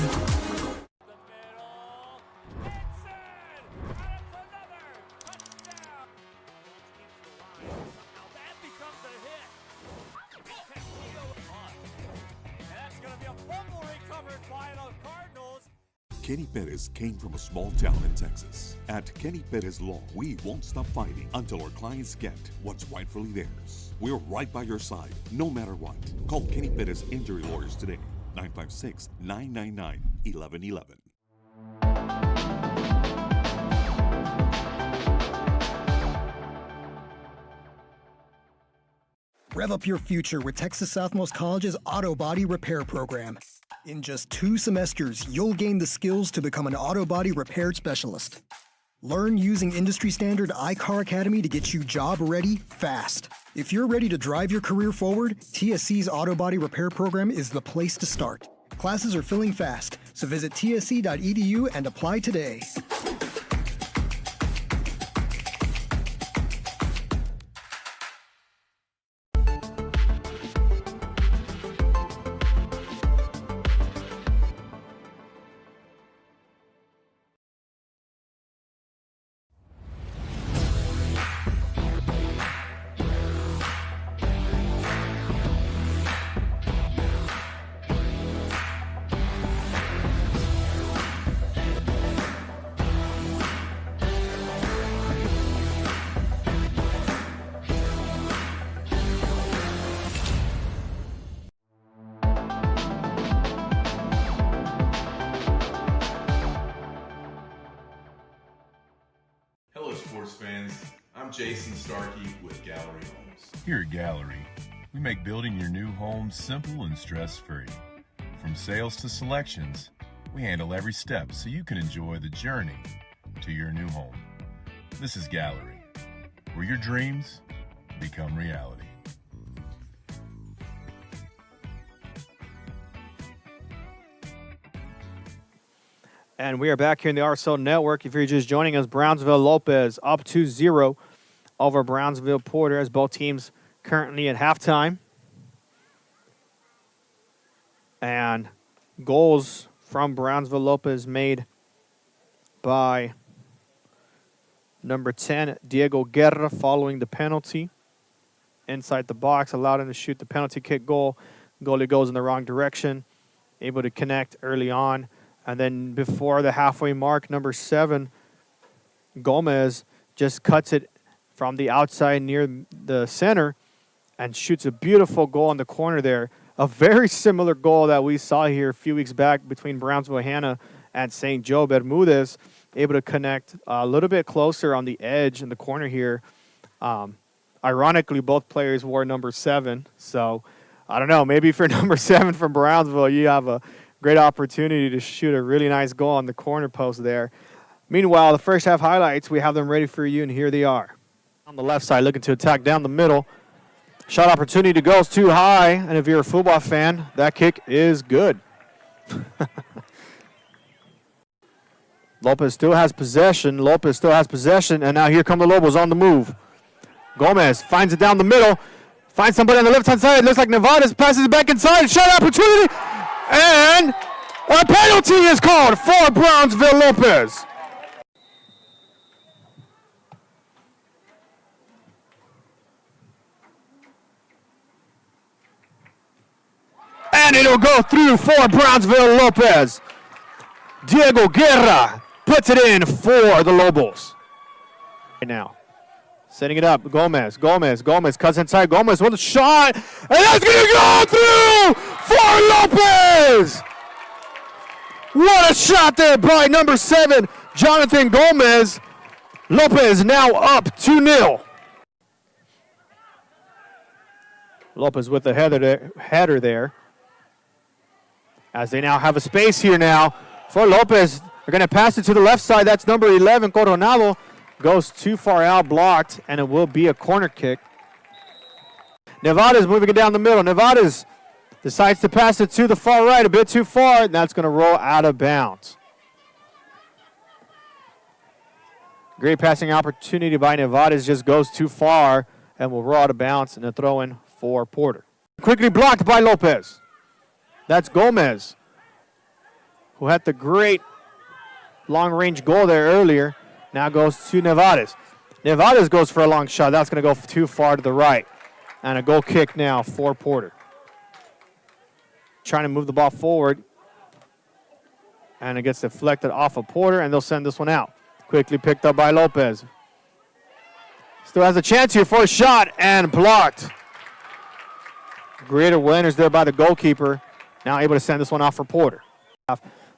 Kenny Perez came from a small town in Texas. At Kenny Perez Law, we won't stop fighting until our clients get what's rightfully theirs. We're right by your side, no matter what. Call Kenny Perez Injury Lawyers today, 956-999-1111. Rev up your future with Texas Southmost College's Auto Body Repair Program. In just 2 semesters, you'll gain the skills to become an auto body repair specialist. Learn using industry standard iCar Academy to get you job ready fast. If you're ready to drive your career forward, TSC's Auto Body Repair Program is the place to start. Classes are filling fast, so visit tsc.edu and apply today. Sports fans, I'm Jason Starkey with Gallery Homes. Here at Gallery, we make building your new home simple and stress-free. From sales to selections, we handle every step so you can enjoy the journey to your new home. This is Gallery, where your dreams become reality. And we are back here in the RSO Network. If you're just joining us, Brownsville Lopez up 2-0 over Brownsville Porter as both teams currently at halftime. And goals from Brownsville Lopez made by number 10, Diego Guerra, following the penalty. Inside the box, allowed him to shoot the penalty kick goal. Goalie goes in the wrong direction, able to connect early on. And then before the halfway mark, number 7, Gomez, just cuts it from the outside near the center and shoots a beautiful goal in the corner there. A very similar goal that we saw here a few weeks back between Brownsville Hannah and St. Joe. Bermudez able to connect a little bit closer on the edge in the corner here. Ironically, both players wore number 7. So, I don't know, maybe for number 7 from Brownsville, you have a great opportunity to shoot a really nice goal on the corner post there. Meanwhile, the first half highlights, we have them ready for you, and here they are. On the left side, looking to attack down the middle. Shot opportunity goes too high, and if you're a football fan, that kick is good. Lopez still has possession, and now here come the Lobos on the move. Gomez finds it down the middle, finds somebody on the left-hand side. Looks like Nevada's passes it back inside. Shot opportunity. And a penalty is called for Brownsville Lopez. And it'll go through for Brownsville Lopez. Diego Guerra puts it in for the Lobos. Right now, setting it up, Gomez cuts inside, Gomez with a shot, and that's going to go through for Lopez! What a shot there by number 7, Jonathan Gomez. Lopez now up 2-0. Lopez with the header there. As they now have a space here now for Lopez. They're going to pass it to the left side. That's number 11, Coronado. Goes too far out, blocked, and it will be a corner kick. Nevada's moving it down the middle. Nevada's decides to pass it to the far right, a bit too far, and that's going to roll out of bounds. Great passing opportunity by Nevada's, just goes too far and will roll out of bounds, and a throw-in for Porter. Quickly blocked by Lopez. That's Gomez, who had the great long-range goal there earlier. Now goes to Nevada's. Nevada's goes for a long shot. That's going to go too far to the right. And a goal kick now for Porter. Trying to move the ball forward. And it gets deflected off of Porter, and they'll send this one out. Quickly picked up by Lopez. Still has a chance here for a shot, and blocked. Great awareness there by the goalkeeper. Now able to send this one off for Porter.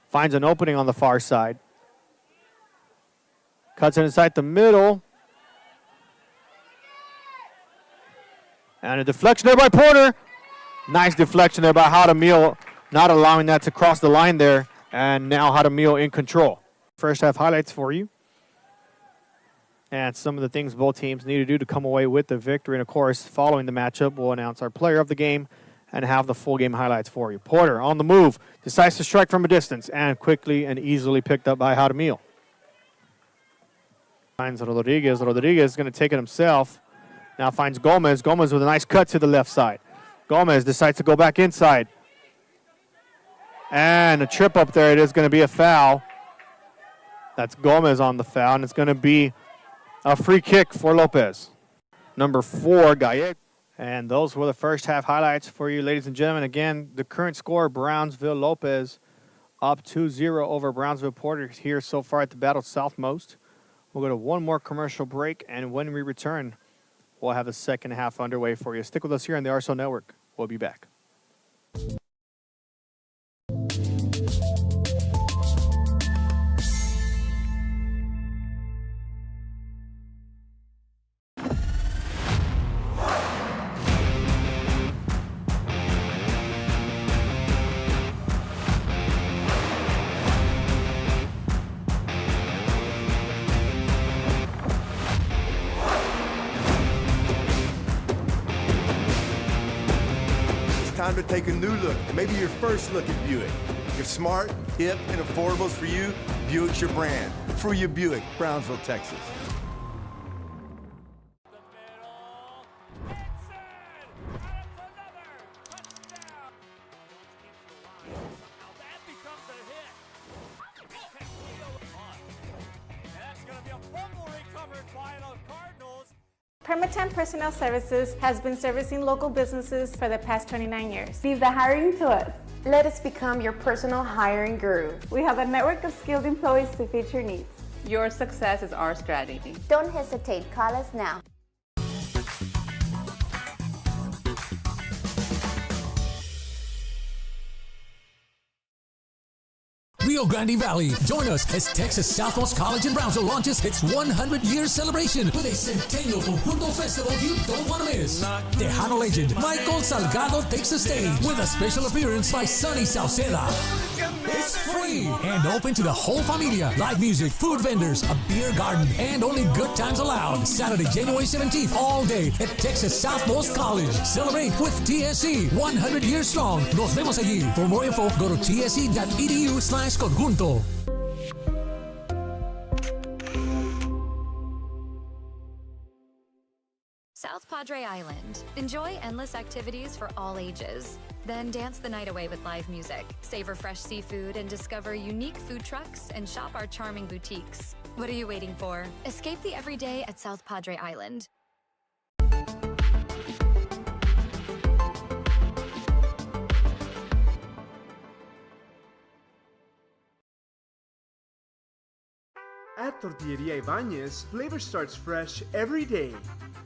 Finds an opening on the far side. Cuts it inside the middle. And a deflection there by Porter. Nice deflection there by Hadamil, not allowing that to cross the line there. And now Hadamil in control. First half highlights for you. And some of the things both teams need to do to come away with the victory. And, of course, following the matchup, we'll announce our player of the game and have the full game highlights for you. Porter on the move, decides to strike from a distance, and quickly and easily picked up by Hadamil. Finds Rodriguez. Rodriguez is going to take it himself. Now finds Gomez. Gomez with a nice cut to the left side. Gomez decides to go back inside. And a trip up there. It is going to be a foul. That's Gomez on the foul, and it's going to be a free kick for Lopez. Number 4, Gallego. And those were the first half highlights for you, ladies and gentlemen. Again, the current score, Brownsville Lopez up 2-0 over Brownsville Porter here so far at the Battle Southmost. We'll go to one more commercial break, and when we return, we'll have the second half underway for you. Stick with us here on the RSO Network. We'll be back. Time to take a new look, maybe your first look at Buick. If smart, hip, and affordable is for you, Buick's your brand. For your Buick, Brownsville, Texas. Permatemp Personnel Services has been servicing local businesses for the past 29 years. Leave the hiring to us. Let us become your personal hiring guru. We have a network of skilled employees to fit your needs. Your success is our strategy. Don't hesitate, call us now. Rio Grande Valley. Join us as Texas Southmost College in Brownsville launches its 100-year celebration with a Centennial Conjunto Festival you don't want to miss. Tejano legend Michael Salgado takes the stage with a special appearance by Sonny Sauceda. It's free and open to the whole familia. Live music, food vendors, a beer garden, and only good times allowed. Saturday, January 17th, all day at Texas Southmost College. Celebrate with TSC, 100 years strong. Nos vemos allí. For more info, go to tsc.edu/conjunto. South Padre Island. Enjoy endless activities for all ages. Then dance the night away with live music. Savor fresh seafood and discover unique food trucks and shop our charming boutiques. What are you waiting for? Escape the everyday at South Padre Island. At Tortilleria Ibañez, flavor starts fresh every day.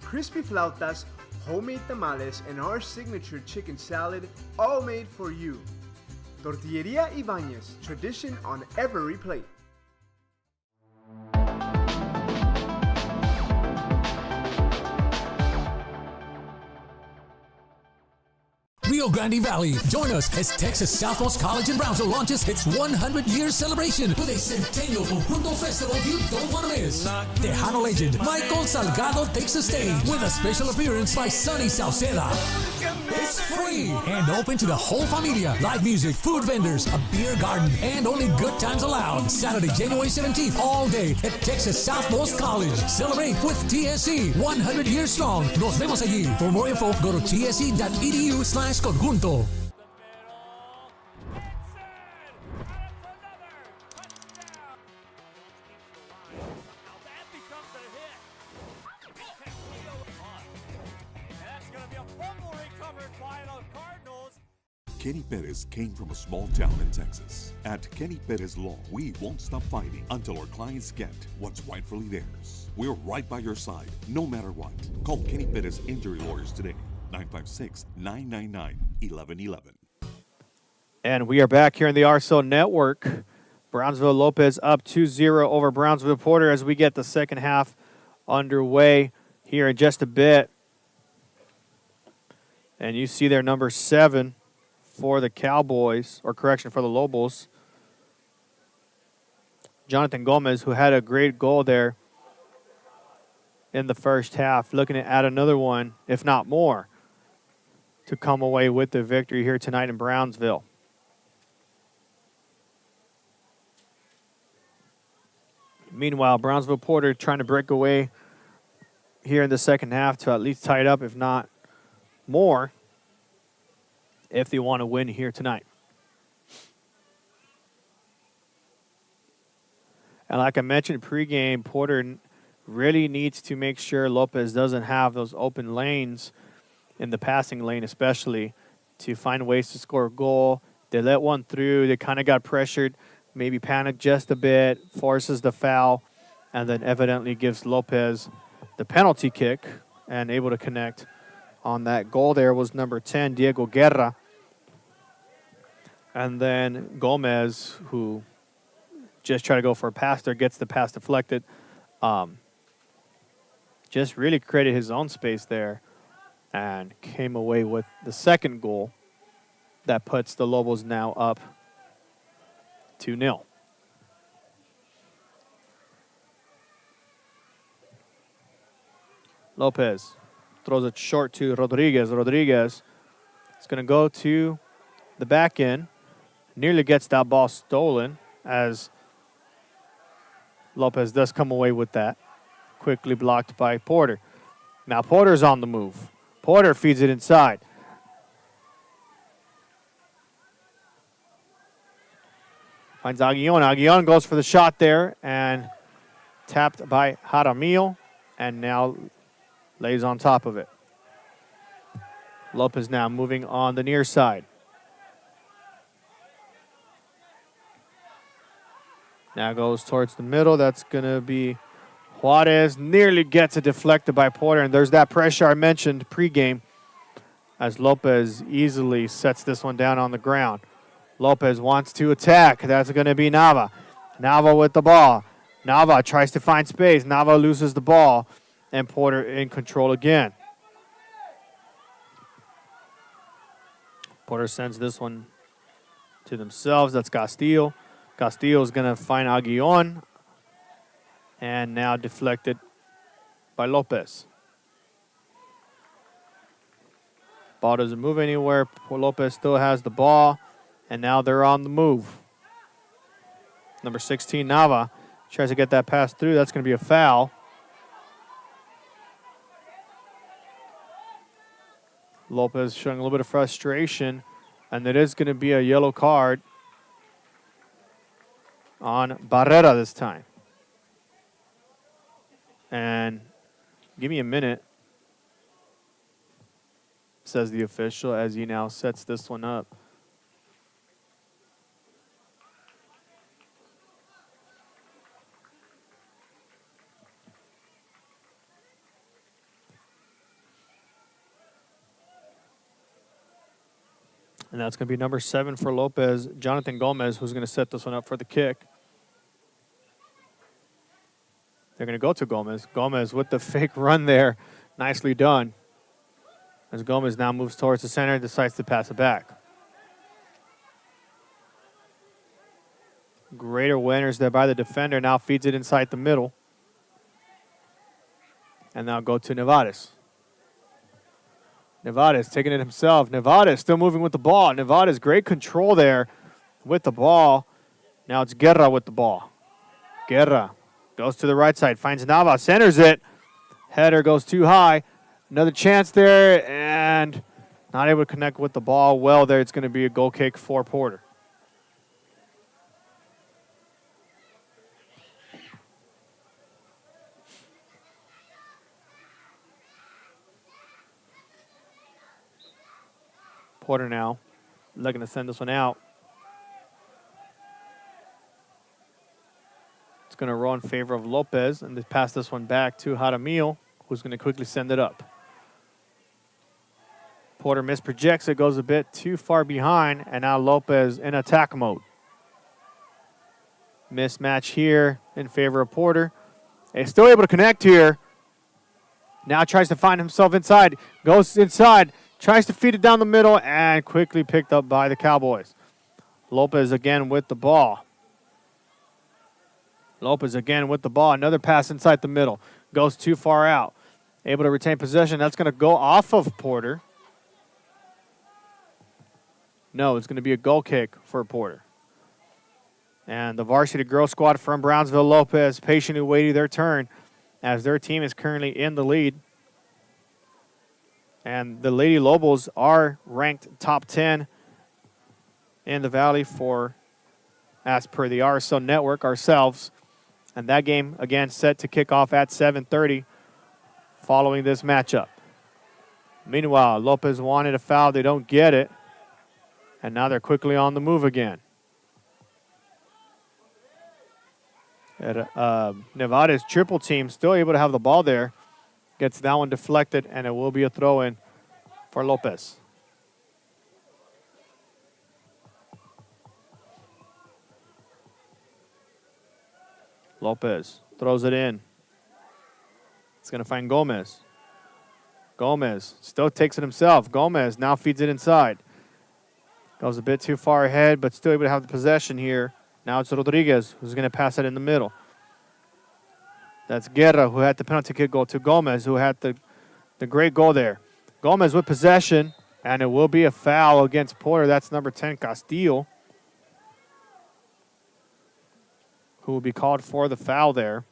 Crispy flautas, homemade tamales, and our signature chicken salad, all made for you. Tortilleria Ibañez, tradition on every plate. Rio Grande Valley. Join us as Texas Southmost College in Brownsville launches its 100-year celebration with a Centennial Conjunto Festival you don't want to miss. Tejano legend Michael Salgado takes the stage with a special appearance by Sonny Sauceda. It's free and open to the whole familia. Live music, food vendors, a beer garden, and only good times allowed. Saturday, January 17th, all day at Texas Southmost College. Celebrate with TSC, 100 years strong. Nos vemos allí. For more info, go to tse.edu/conjunto. Kenny Perez came from a small town in Texas. At Kenny Perez Law, we won't stop fighting until our clients get what's rightfully theirs. We're right by your side, no matter what. Call Kenny Perez Injury Lawyers today, 956-999-1111. And we are back here in the RSO Network. Brownsville Lopez up 2-0 over Brownsville Porter as we get the second half underway here in just a bit. And you see their number 7 for the Cowboys, or correction, for the Lobos. Jonathan Gomez, who had a great goal there in the first half, looking to add another one, if not more, to come away with the victory here tonight in Brownsville. Meanwhile, Brownsville Porter trying to break away here in the second half to at least tie it up, if not more, if they want to win here tonight. And like I mentioned pregame, Porter really needs to make sure Lopez doesn't have those open lanes in the passing lane, especially, to find ways to score a goal. They let one through. They kind of got pressured, maybe panicked just a bit, forces the foul, and then evidently gives Lopez the penalty kick and able to connect on that goal. There was number 10, Diego Guerra. And then Gomez, who just tried to go for a pass there, gets the pass deflected. Just really created his own space there and came away with the second goal that puts the Lobos now up 2-0. Lopez throws it short to Rodriguez. Rodriguez is going to go to the back end. Nearly gets that ball stolen as Lopez does come away with that. Quickly blocked by Porter. Now Porter's on the move. Porter feeds it inside. Finds Aguillon. Aguillon goes for the shot there and tapped by Jaramillo and now lays on top of it. Lopez now moving on the near side. Now goes towards the middle. That's going to be Juarez. Nearly gets it deflected by Porter. And there's that pressure I mentioned pregame as Lopez easily sets this one down on the ground. Lopez wants to attack. That's going to be Nava. Nava with the ball. Nava tries to find space. Nava loses the ball. And Porter in control again. Porter sends this one to themselves. That's Castillo. Castillo is going to find Aguillon. And now deflected by Lopez. Ball doesn't move anywhere. Lopez still has the ball. And now they're on the move. Number 16, Nava, tries to get that pass through. That's going to be a foul. Lopez showing a little bit of frustration. And it is going to be a yellow card on Barrera this time. And give me a minute, says the official, as he now sets this one up. And that's going to be number 7 for Lopez, Jonathan Gomez, who's going to set this one up for the kick. They're going to go to Gomez. Gomez with the fake run there. Nicely done. As Gomez now moves towards the center, decides to pass it back. Great awareness there by the defender. Now feeds it inside the middle. And now go to Nevares. Nevares taking it himself. Nevares still moving with the ball. Nevares, great control there with the ball. Now it's Guerra with the ball. Guerra goes to the right side, finds Nava, centers it. Header goes too high. Another chance there, and not able to connect with the ball well there. It's going to be a goal kick for Porter. Porter now looking to send this one out. It's going to roll in favor of Lopez, and they pass this one back to Jaramillo, who's going to quickly send it up. Porter misprojects it, goes a bit too far behind, and now Lopez in attack mode. Mismatch here in favor of Porter. He's still able to connect here. Now tries to find himself inside, goes inside, tries to feed it down the middle, and quickly picked up by the Cowboys. Lopez again with the ball. Lopez again with the ball. Another pass inside the middle. Goes too far out. Able to retain possession. That's going to go off of Porter. No, it's going to be a goal kick for Porter. And the varsity girls squad from Brownsville, Lopez, patiently waiting their turn as their team is currently in the lead. And the Lady Lobos are ranked top 10 in the Valley for, as per the RSO Network, ourselves. And that game, again, set to kick off at 7:30 following this matchup. Meanwhile, Lopez wanted a foul. They don't get it. And now they're quickly on the move again. Nevada's triple team still able to have the ball there. Gets that one deflected, and it will be a throw-in for Lopez. Lopez throws it in. It's going to find Gomez. Gomez still takes it himself. Gomez now feeds it inside. Goes a bit too far ahead, but still able to have the possession here. Now it's Rodriguez who's going to pass it in the middle. That's Guerra who had the penalty kick goal to Gomez, who had the great goal there. Gomez with possession, and it will be a foul against Porter. That's number 10, Castillo, who will be called for the foul there.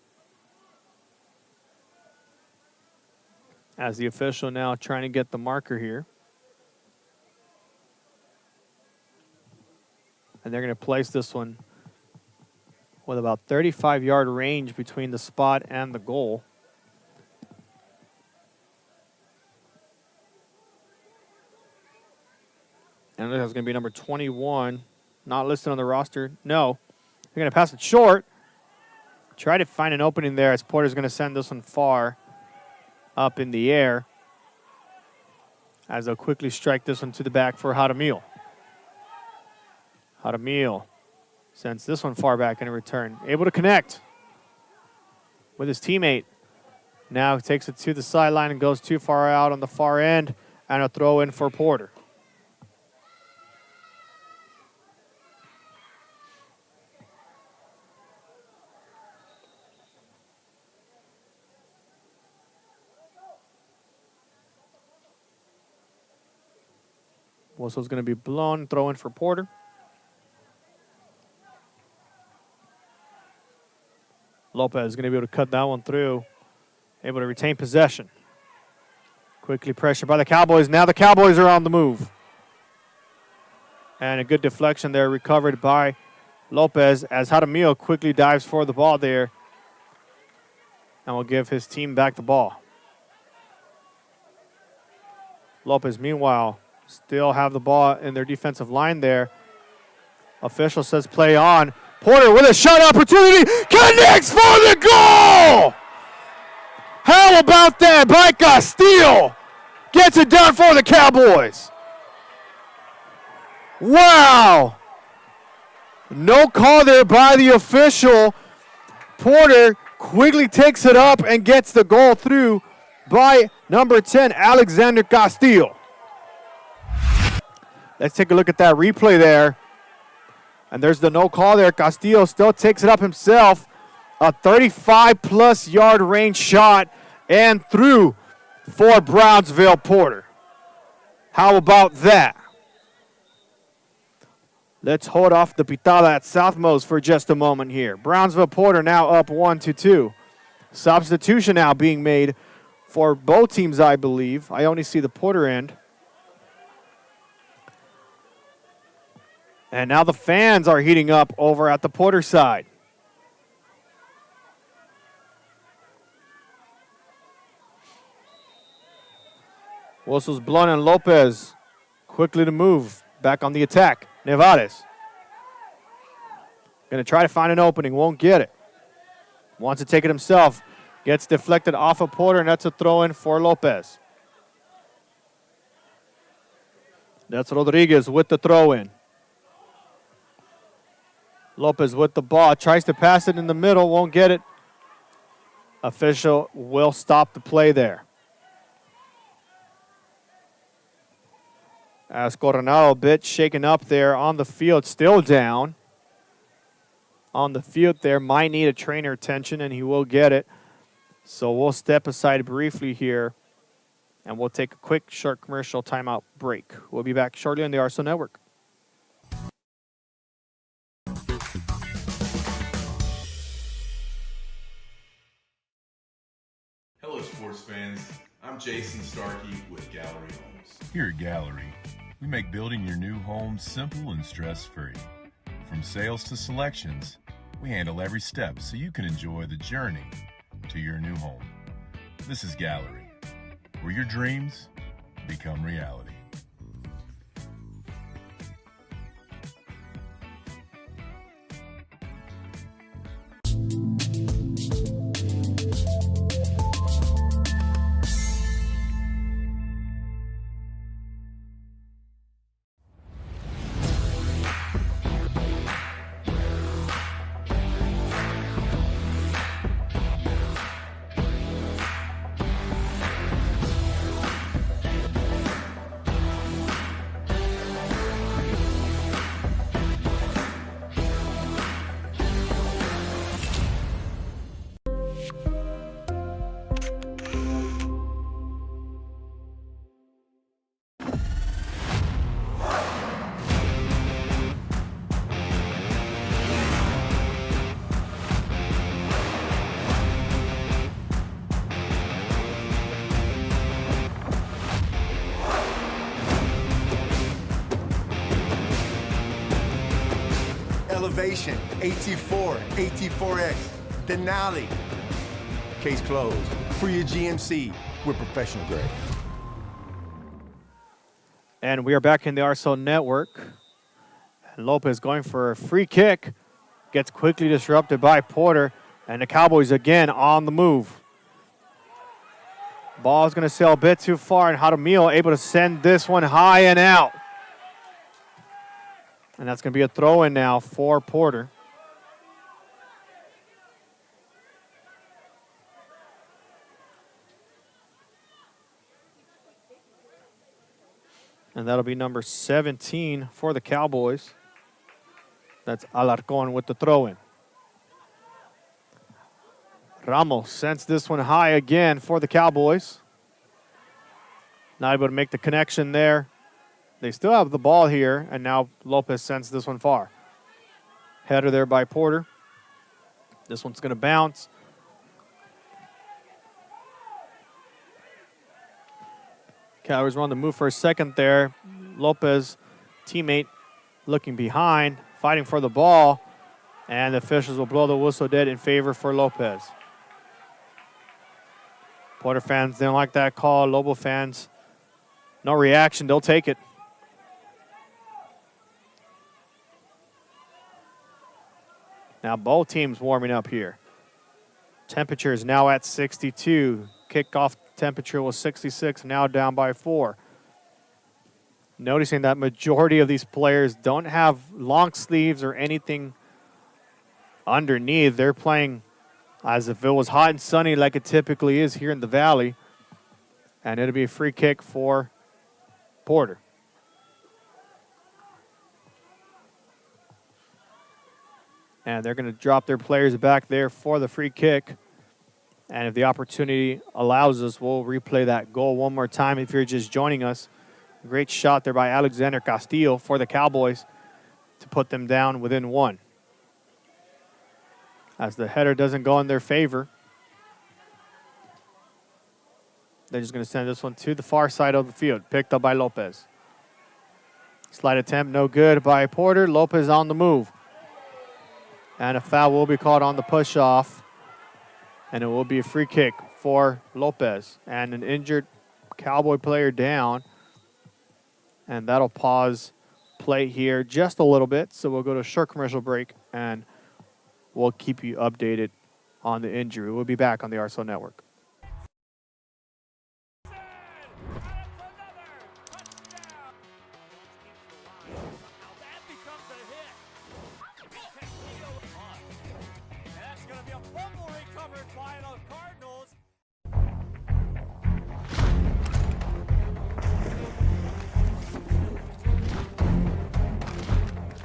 As the official now trying to get the marker here. And they're going to place this one with about 35-yard range between the spot and the goal. And that's going to be number 21, not listed on the roster. No, they're going to pass it short. Try to find an opening there as Porter's going to send this one far up in the air as they'll quickly strike this one to the back for Jaramillo. Jaramillo sends this one far back in return. Able to connect with his teammate. Now takes it to the sideline and goes too far out on the far end, and a throw in for Porter. Whistle's going to be blown, throw in for Porter. Lopez is going to be able to cut that one through. Able to retain possession. Quickly pressured by the Cowboys. Now the Cowboys are on the move. And a good deflection there recovered by Lopez as Jaramillo quickly dives for the ball there. And will give his team back the ball. Lopez, meanwhile, still have the ball in their defensive line there. Official says play on. Porter with a shot opportunity. Connects for the goal! How about that by Castillo? Gets it done for the Cowboys. Wow! No call there by the official. Porter quickly takes it up and gets the goal through by Number 10, Alexander Castillo. Let's take a look at that replay there. And there's the no call there. Castillo still takes it up himself. A 35-plus yard range shot and through for Brownsville Porter. How about that? Let's hold off the pitada at Southmost for just a moment here. Brownsville Porter now up 1-2. Substitution now being made for both teams, I believe. I only see the Porter end. And now the fans are heating up over at the Porter side. Whistle's blown and Lopez quickly to move. Back on the attack. Nevares. Going to try to find an opening. Won't get it. Wants to take it himself. Gets deflected off of Porter, and that's a throw in for Lopez. That's Rodriguez with the throw in. Lopez with the ball. Tries to pass it in the middle. Won't get it. Official will stop the play there. As Coronado a bit shaken up there on the field, still down. On the field there, might need a trainer attention, and he will get it. So we'll step aside briefly here, and we'll take a quick, short commercial timeout break. We'll be back shortly on the RSO Network. Hello, sports fans. I'm Jason Starkey with Gallery Homes. Here at Gallery, we make building your new home simple and stress-free. From sales to selections, we handle every step so you can enjoy the journey to your new home. This is Gallery, where your dreams become reality. Elevation, AT4, AT4X, Denali. Case closed. For your GMC, we're professional grade. And we are back in the RSO Network. And Lopez going for a free kick. Gets quickly disrupted by Porter. And the Cowboys again on the move. Ball's going to sail a bit too far, and Jaramillo able to send this one high and out. And that's going to be a throw-in now for Porter. And that'll be number 17 for the Cowboys. That's Alarcon with the throw-in. Ramos sends this one high again for the Cowboys. Not able to make the connection there. They still have the ball here, and now Lopez sends this one far. Header there by Porter. This one's going to bounce. Cowboys were on the move for a second there. Lopez, teammate, looking behind, fighting for the ball, and the officials will blow the whistle dead in favor for Lopez. Porter fans didn't like that call. Lobo fans, no reaction. They'll take it. Now both teams warming up here. Temperature is now at 62. Kickoff temperature was 66, now down by 4. Noticing that majority of these players don't have long sleeves or anything underneath. They're playing as if it was hot and sunny like it typically is here in the Valley. And it'll be a free kick for Porter. And they're going to drop their players back there for the free kick. And if the opportunity allows us, we'll replay that goal one more time if you're just joining us. Great shot there by Alexander Castillo for the Cowboys to put them down within one. As the header doesn't go in their favor, they're just going to send this one to the far side of the field, picked up by Lopez. Slide attempt, no good by Porter. Lopez on the move. And a foul will be called on the push-off. And it will be a free kick for Lopez. And an injured Cowboy player down. And that'll pause play here just a little bit. So we'll go to a short commercial break, and we'll keep you updated on the injury. We'll be back on the RSO Network.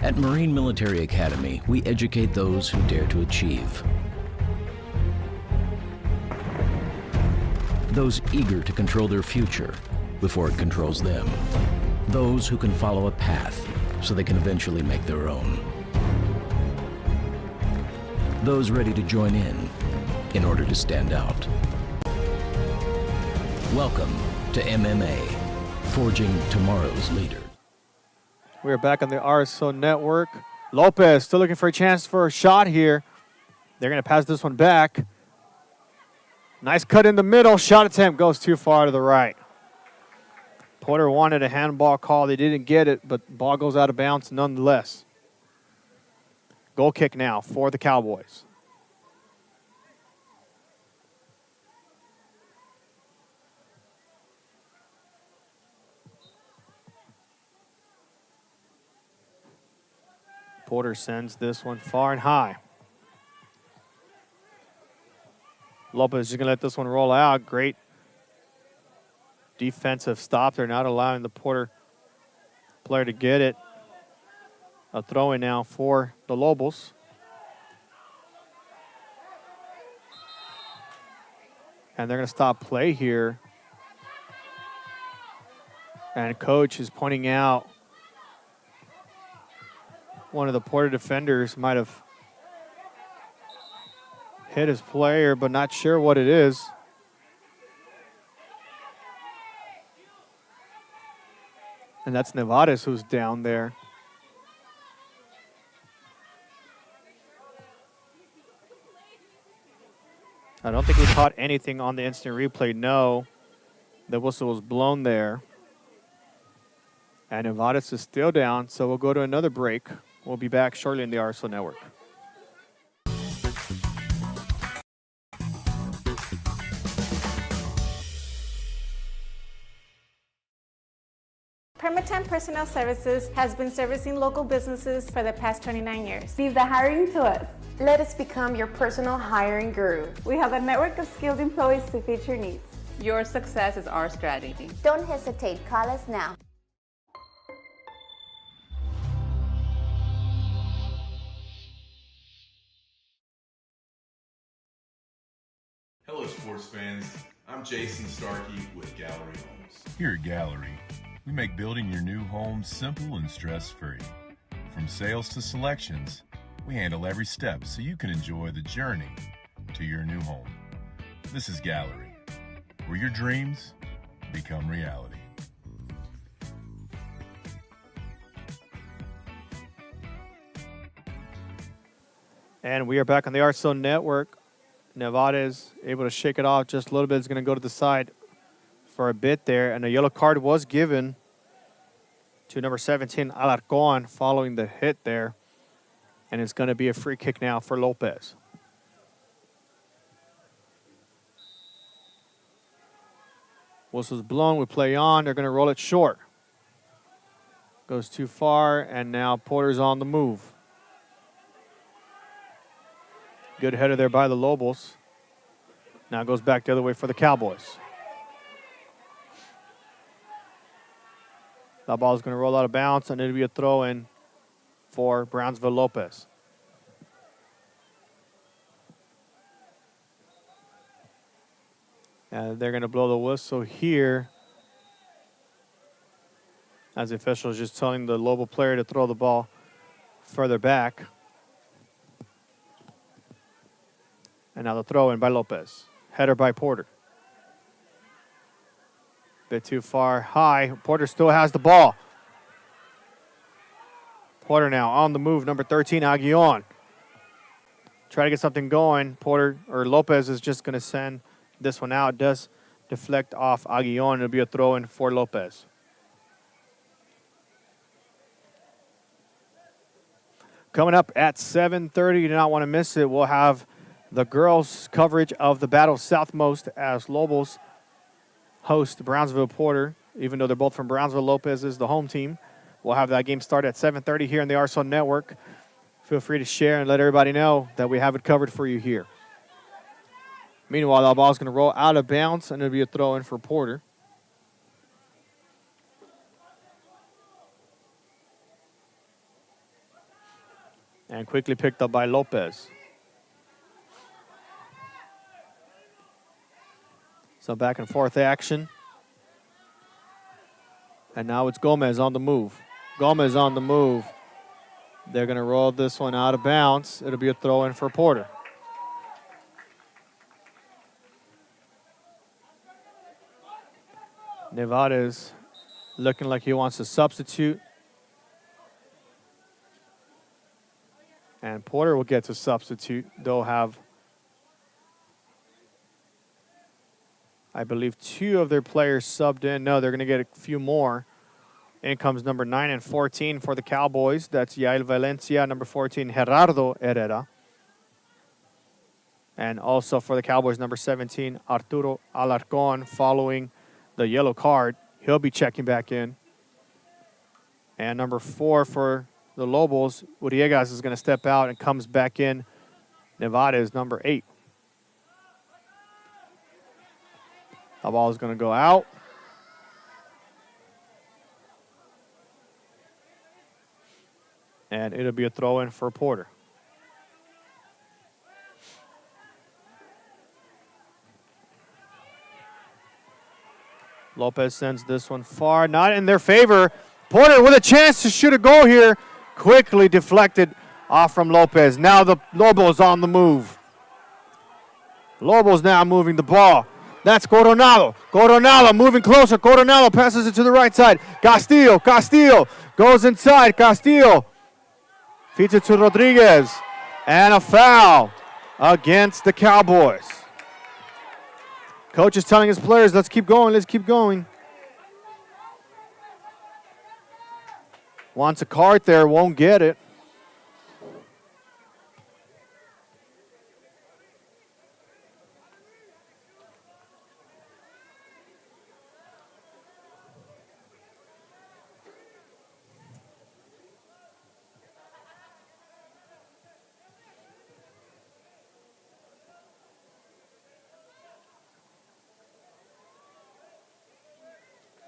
At Marine Military Academy, we educate those who dare to achieve. Those eager to control their future before it controls them. Those who can follow a path so they can eventually make their own. Those ready to join in order to stand out. Welcome to MMA, Forging Tomorrow's Leader. We are back on the RSO Network. Lopez still looking for a chance for a shot here. They're going to pass this one back. Nice cut in the middle. Shot attempt goes too far to the right. Porter wanted a handball call. They didn't get it, but ball goes out of bounds nonetheless. Goal kick now for the Cowboys. Porter sends this one far and high. Lopez is going to let this one roll out. Great defensive stop. They're not allowing the Porter player to get it. A throw in now for the Lobos. And they're going to stop play here. And coach is pointing out one of the Porter defenders might have hit his player, but not sure what it is. And that's Nevares who's down there. I don't think we caught anything on the instant replay. No, the whistle was blown there. And Nevares is still down, so we'll go to another break. We'll be back shortly in the RSO Network. Permatemp Personnel Services has been servicing local businesses for the past 29 years. Leave the hiring to us. Let us become your personal hiring guru. We have a network of skilled employees to fit your needs. Your success is our strategy. Don't hesitate. Call us now. Hello, sports fans. I'm Jason Starkey with Gallery Homes. Here at Gallery, we make building your new home simple and stress-free. From sales to selections, we handle every step so you can enjoy the journey to your new home. This is Gallery, where your dreams become reality. And we are back on the RSO Network. Nevares able to shake it off just a little bit. It's going to go to the side for a bit there. And a yellow card was given to number 17, Alarcon, following the hit there. And it's going to be a free kick now for Lopez. Whistle's blown. We play on. They're going to roll it short. Goes too far, and now Porter's on the move. Good header there by the Lobos. Now goes back the other way for the Cowboys. That ball is going to roll out of bounds, and it'll be a throw-in for Brownsville Lopez. And they're going to blow the whistle here as the official is just telling the Lobo player to throw the ball further back. And now the throw-in by Lopez. Header by Porter. Bit too far high. Porter still has the ball. Porter now on the move, number 13, Aguillon. Try to get something going. Lopez is just going to send this one out. Does deflect off Aguillon. It'll be a throw-in for Lopez. Coming up at 7:30, you do not want to miss it. We'll have the girls' coverage of the Battle Southmost as Lobos host Brownsville Porter. Even though they're both from Brownsville, Lopez is the home team. We'll have that game start at 7:30 here in the RSO Network. Feel free to share and let everybody know that we have it covered for you here. Meanwhile, that ball is going to roll out of bounds, and it'll be a throw-in for Porter. And quickly picked up by Lopez. So back and forth action. And now it's Gomez on the move. Gomez on the move. They're going to roll this one out of bounds. It'll be a throw-in for Porter. Nevada's looking like he wants to substitute. And Porter will get to substitute. They'll have, I believe, 2 of their players subbed in. No, they're going to get a few more. In comes number 9 and 14 for the Cowboys. That's Yael Valencia, number 14, Gerardo Herrera. And also for the Cowboys, number 17, Arturo Alarcon, following the yellow card. He'll be checking back in. And number 4 for the Lobos, Uriegas is going to step out and comes back in. Nevada is number 8. The ball is going to go out. And it'll be a throw-in for Porter. Lopez sends this one far, not in their favor. Porter with a chance to shoot a goal here. Quickly deflected off from Lopez. Now the Lobos on the move. Lobos now moving the ball. That's Coronado. Coronado moving closer. Coronado passes it to the right side. Castillo goes inside. Castillo feeds it to Rodriguez. And a foul against the Cowboys. Coach is telling his players, let's keep going, let's keep going. Wants a card there, won't get it.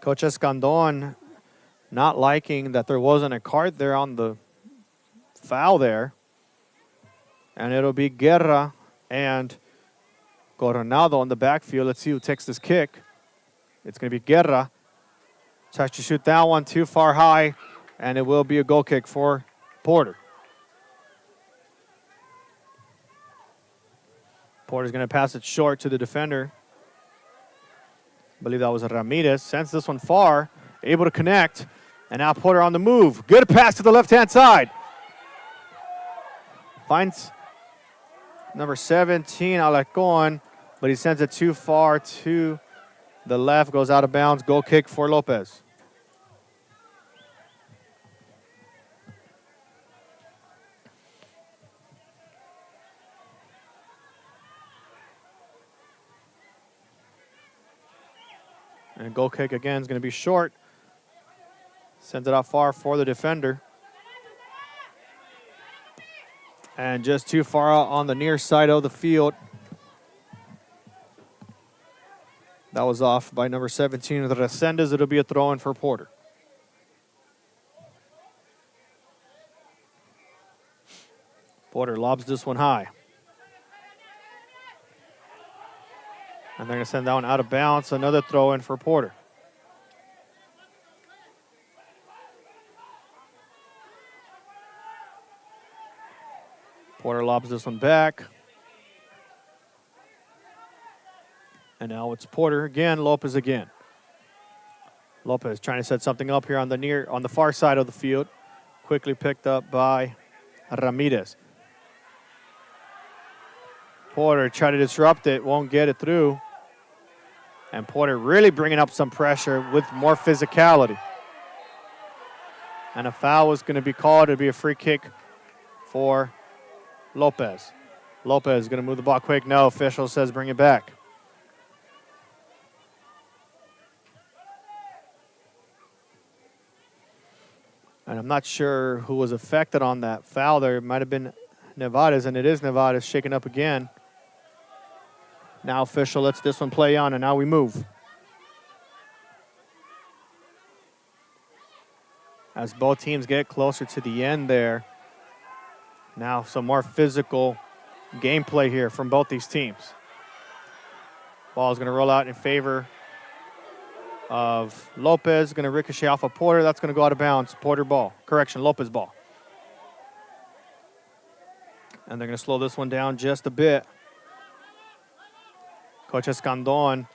Coach Escandon not liking that there wasn't a card there on the foul there. And it'll be Guerra and Coronado on the backfield. Let's see who takes this kick. It's going to be Guerra. Tries to shoot that one too far high, and it will be a goal kick for Porter. Porter's going to pass it short to the defender. I believe that was Ramirez. Sends this one far, able to connect. And now Porter on the move. Good pass to the left-hand side. Finds number 17, Alarcon, but he sends it too far to the left. Goes out of bounds. Goal kick for Lopez. And goal kick again is going to be short. Sends it out far for the defender. And just too far out on the near side of the field. That was off by number 17 of the Resendez. It'll be a throw-in for Porter. Porter lobs this one high. And they're going to send that one out of bounds. Another throw in for Porter. Porter lobs this one back. And now it's Porter again, Lopez again. Lopez trying to set something up here on the far side of the field. Quickly picked up by Ramirez. Porter tried to disrupt it, won't get it through. And Porter really bringing up some pressure with more physicality. And a foul is going to be called. It'll be a free kick for Lopez. Lopez is going to move the ball quick. No, official says bring it back. And I'm not sure who was affected on that foul there. It might have been Nevada's, and it is Nevada's shaking up again. Now official lets this one play on, and now we move. As both teams get closer to the end there. Now some more physical gameplay here from both these teams. Ball is going to roll out in favor of Lopez. Going to ricochet off of Porter. That's going to go out of bounds. Porter ball. Correction, Lopez ball. And they're going to slow this one down just a bit. Coach Escandon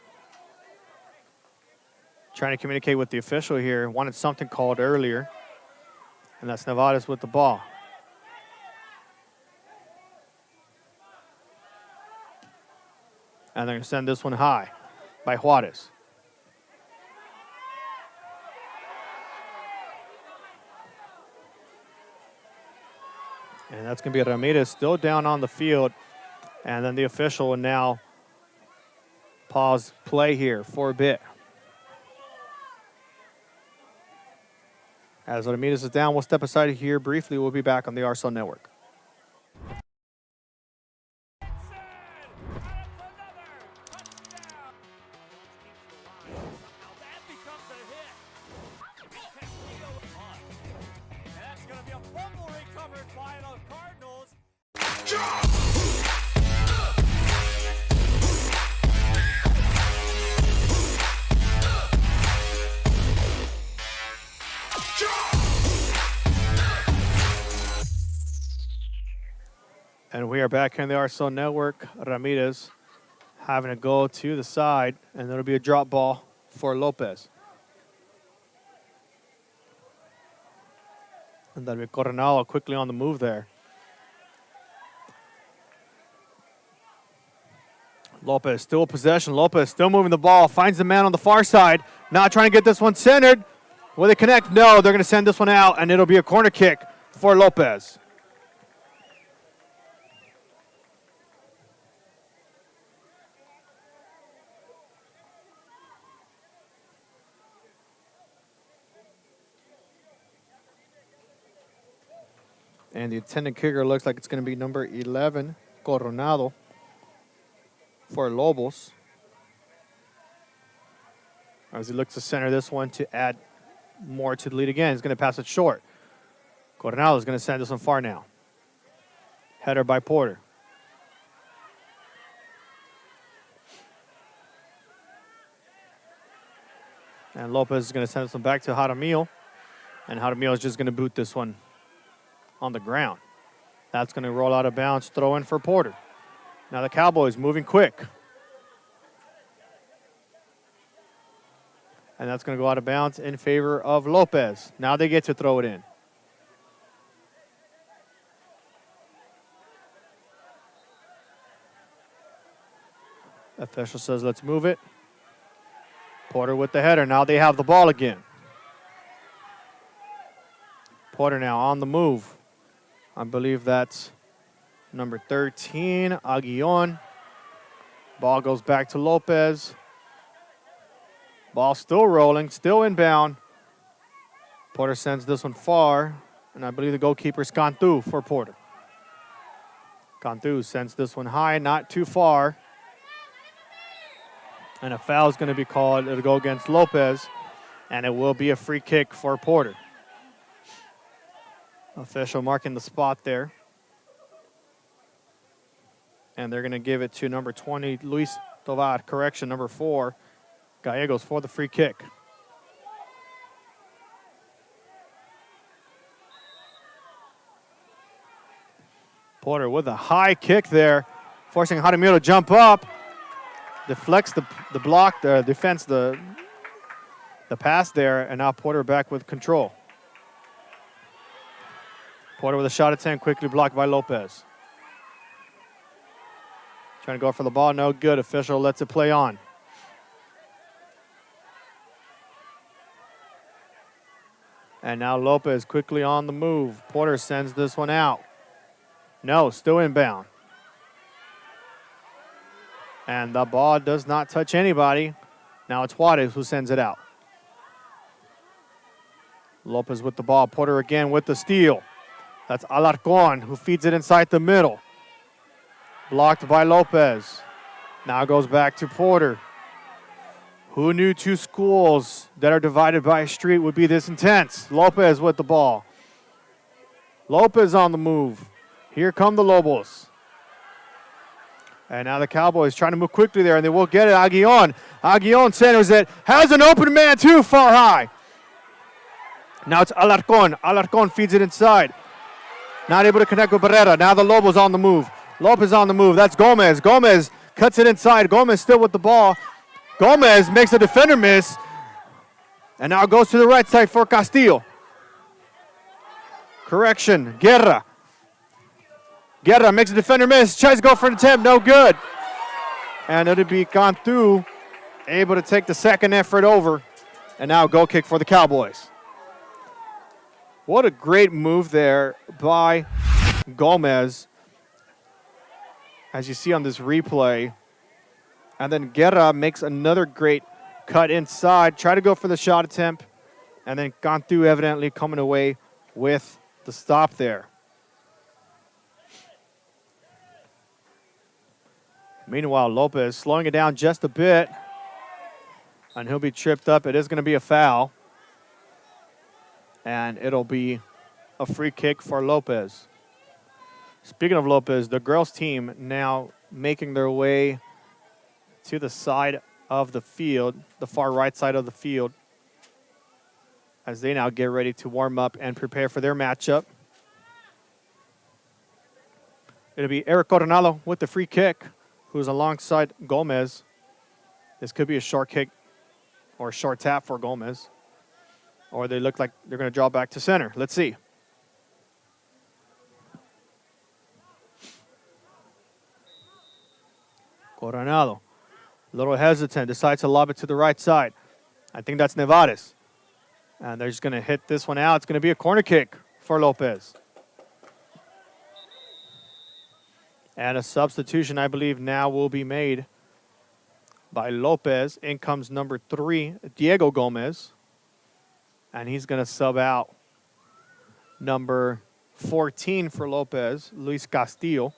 trying to communicate with the official here. Wanted something called earlier. And that's Nevada's with the ball. And they're going to send this one high by Juarez. And that's going to be Ramirez still down on the field. And then the official will now pause play here for a bit. As Ramirez is down, we'll step aside here briefly. We'll be back on the RSL Network. And we are back here on the RSL Network. Ramirez having to go to the side, and it'll be a drop ball for Lopez. And that'll be Coronado quickly on the move there. Lopez still possession. Lopez still moving the ball. Finds the man on the far side. Now trying to get this one centered. Will they connect? No, they're going to send this one out, and it'll be a corner kick for Lopez. And the intended kicker looks like it's going to be number 11, Coronado, for Lobos. As he looks to center this one to add more to the lead again. He's going to pass it short. Coronado is going to send this one far now. Header by Porter. And Lopez is going to send this one back to Jaramillo. And Jaramillo is just going to boot this one on the ground. That's going to roll out of bounds, throw in for Porter. Now the Cowboys moving quick. And that's going to go out of bounds in favor of Lopez. Now they get to throw it in. Official says let's move it. Porter with the header. Now they have the ball again. Porter now on the move. I believe that's number 13, Aguillon. Ball goes back to Lopez. Ball still rolling, still inbound. Porter sends this one far, and I believe the goalkeeper is Cantu for Porter. Cantu sends this one high, not too far. And a foul is going to be called. It'll go against Lopez, and it will be a free kick for Porter. Official marking the spot there. And they're going to give it to number 20, Luis Tovar. Correction, number 4, Gallegos for the free kick. Porter with a high kick there, forcing Jaramillo to jump up. Deflects the block, the defense, the pass there, and now Porter back with control. Porter with a shot attempt, quickly blocked by Lopez. Trying to go for the ball, no good. Official lets it play on. And now Lopez quickly on the move. Porter sends this one out. No, still inbound. And the ball does not touch anybody. Now it's Juarez who sends it out. Lopez with the ball. Porter again with the steal. That's Alarcon who feeds it inside the middle. Blocked by Lopez. Now goes back to Porter. Who knew two schools that are divided by a street would be this intense? Lopez with the ball. Lopez on the move. Here come the Lobos. And now the Cowboys trying to move quickly there, and they will get it. Aguillon. Aguillon centers it. Has an open man too, far high. Now it's Alarcon. Alarcon feeds it inside. Not able to connect with Barrera. Now the Lobos on the move. Lopez on the move. That's Gomez. Gomez cuts it inside. Gomez still with the ball. Gomez makes the defender miss. And now goes to the right side for Castillo. Correction. Guerra. Guerra makes the defender miss. Tries to go for an attempt. No good. And it'll be Cantu able to take the second effort over. And now goal kick for the Cowboys. What a great move there by Gomez, as you see on this replay. And then Guerra makes another great cut inside. Try to go for the shot attempt. And then Cantu evidently coming away with the stop there. Meanwhile, Lopez slowing it down just a bit. And he'll be tripped up. It is going to be a foul. And it'll be a free kick for Lopez. Speaking of Lopez, the girls team now making their way to the side of the field, the far right side of the field, as they now get ready to warm up and prepare for their matchup. It'll be Eric Coronado with the free kick, who's alongside Gomez. This could be a short kick or a short tap for Gomez. Or they look like they're going to draw back to center. Let's see. Coronado, a little hesitant, decides to lob it to the right side. I think that's Nevares. And they're just going to hit this one out. It's going to be a corner kick for Lopez. And a substitution, I believe, now will be made by Lopez. In comes number 3, Diego Gomez. And he's going to sub out number 14 for Lopez, Luis Castillo.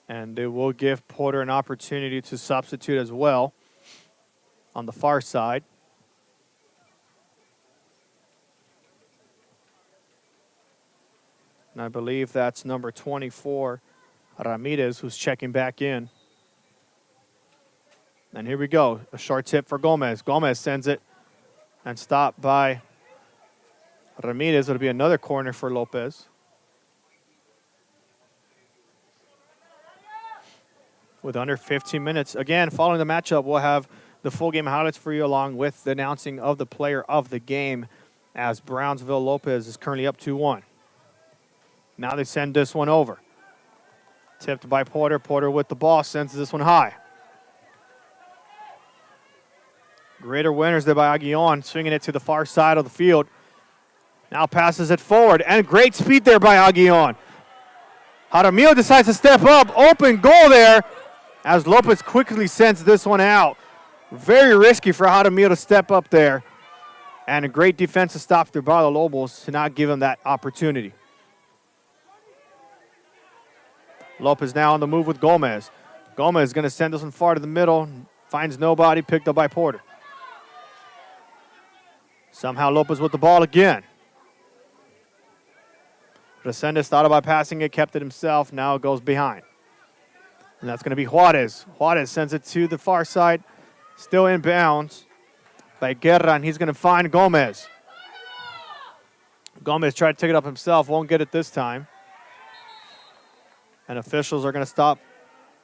And they will give Porter an opportunity to substitute as well on the far side. And I believe that's number 24, Ramirez, who's checking back in. And here we go. A short tip for Gomez. Gomez sends it and stopped by Ramirez. It'll be another corner for Lopez. With under 15 minutes. Again, following the matchup, we'll have the full game highlights for you along with the announcing of the player of the game, as Brownsville Lopez is currently up 2-1. Now they send this one over. Tipped by Porter. Porter with the ball sends this one high. Greater winners there by Aguillon, swinging it to the far side of the field. Now passes it forward, and great speed there by Aguillon. Jaramillo decides to step up. Open goal there, as Lopez quickly sends this one out. Very risky for Jaramillo to step up there. And a great defensive stop there by the Lobos to not give him that opportunity. Lopez now on the move with Gomez. Gomez going to send this one far to the middle. Finds nobody, picked up by Porter. Somehow Lopez with the ball again. Resendez thought about passing it, kept it himself. Now it goes behind. And that's going to be Juarez. Juarez sends it to the far side. Still in bounds by Guerra, and he's going to find Gomez. Gomez tried to take it up himself, won't get it this time. And officials are going to stop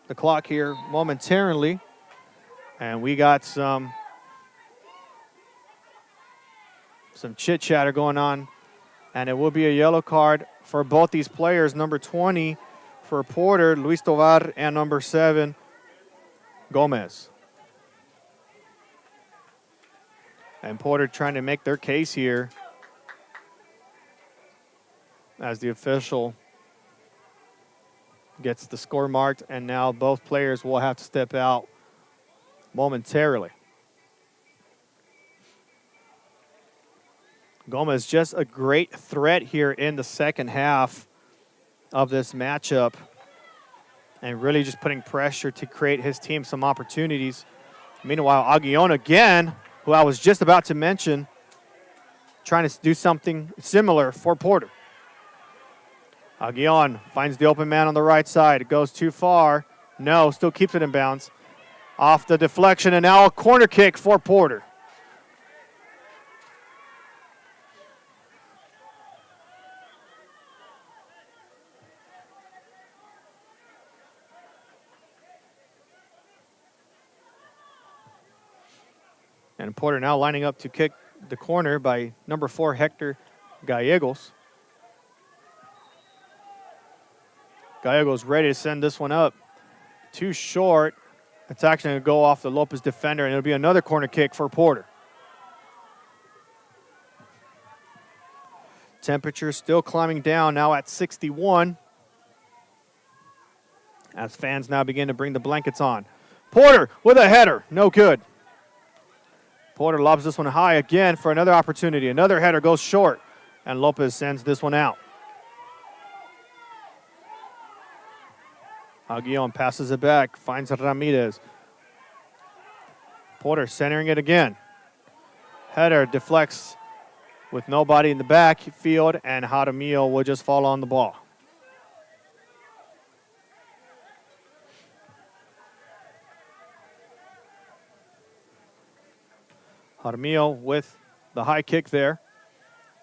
the clock here momentarily. And we got some chit-chatter going on. And it will be a yellow card for both these players, number 20 for Porter, Luis Tovar, and number 7, Gomez. And Porter trying to make their case here as the official gets the score marked, and now both players will have to step out momentarily. Gomez just a great threat here in the second half of this matchup and really just putting pressure to create his team some opportunities. Meanwhile, Aguillon again, who I was just about to mention, trying to do something similar for Porter. Aguillon finds the open man on the right side. It goes too far. No, still keeps it in bounds. Off the deflection, and now a corner kick for Porter. And Porter now lining up to kick the corner by number 4, Hector Gallegos. Gallegos ready to send this one up. Too short. It's actually going to go off the Lopez defender, and it'll be another corner kick for Porter. Temperature still climbing down, now at 61. As fans now begin to bring the blankets on. Porter with a header, no good. Porter lobs this one high again for another opportunity. Another header goes short, and Lopez sends this one out. Aguillon passes it back, finds Ramirez. Porter centering it again. Header deflects with nobody in the backfield, and Jaramillo will just fall on the ball. Jaramillo with the high kick there.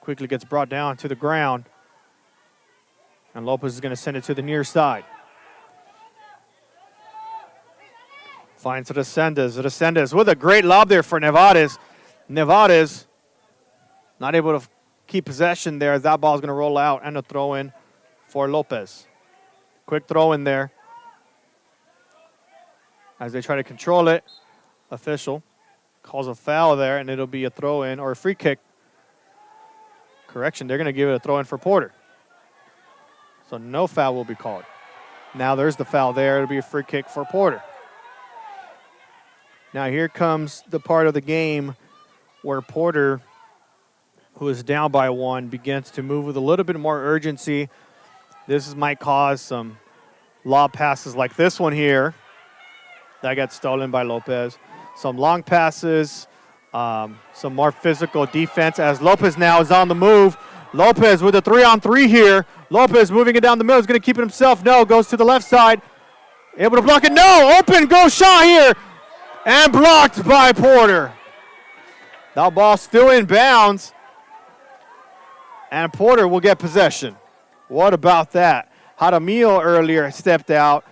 Quickly gets brought down to the ground. And Lopez is going to send it to the near side. Finds Resendez. Resendez with a great lob there for Nevarez. Nevarez not able to keep possession there as that ball is going to roll out, and a throw in for Lopez. Quick throw in there as they try to control it. Official calls a foul there, and it'll be a throw in or a free kick. Correction, they're going to give it a throw in for Porter. So no foul will be called. Now there's the foul there. It'll be a free kick for Porter. Now here comes the part of the game where Porter, who is down by 1, begins to move with a little bit more urgency. Might cause some lob passes like this one here that got stolen by Lopez. Some long passes, some more physical defense as Lopez now is on the move. Lopez with a 3-on-3 here. Lopez moving it down the middle. Is going to keep it himself. No, goes to the left side. Able to block it. No, open goal shot here. And blocked by Porter. That ball still in bounds. And Porter will get possession. What about that? Jaramillo earlier stepped out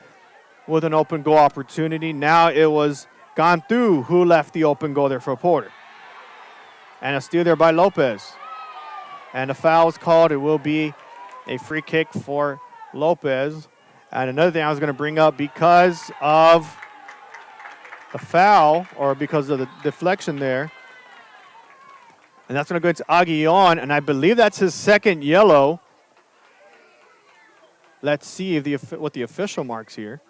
with an open goal opportunity. Now it was Gantu who left the open goal there for Porter. And a steal there by Lopez. And a foul is called. It will be a free kick for Lopez. And another thing I was going to bring up, because of the foul, or because of the deflection there, and that's going to go to Aguillon, and I believe that's his second yellow. Let's see if what the official marks here.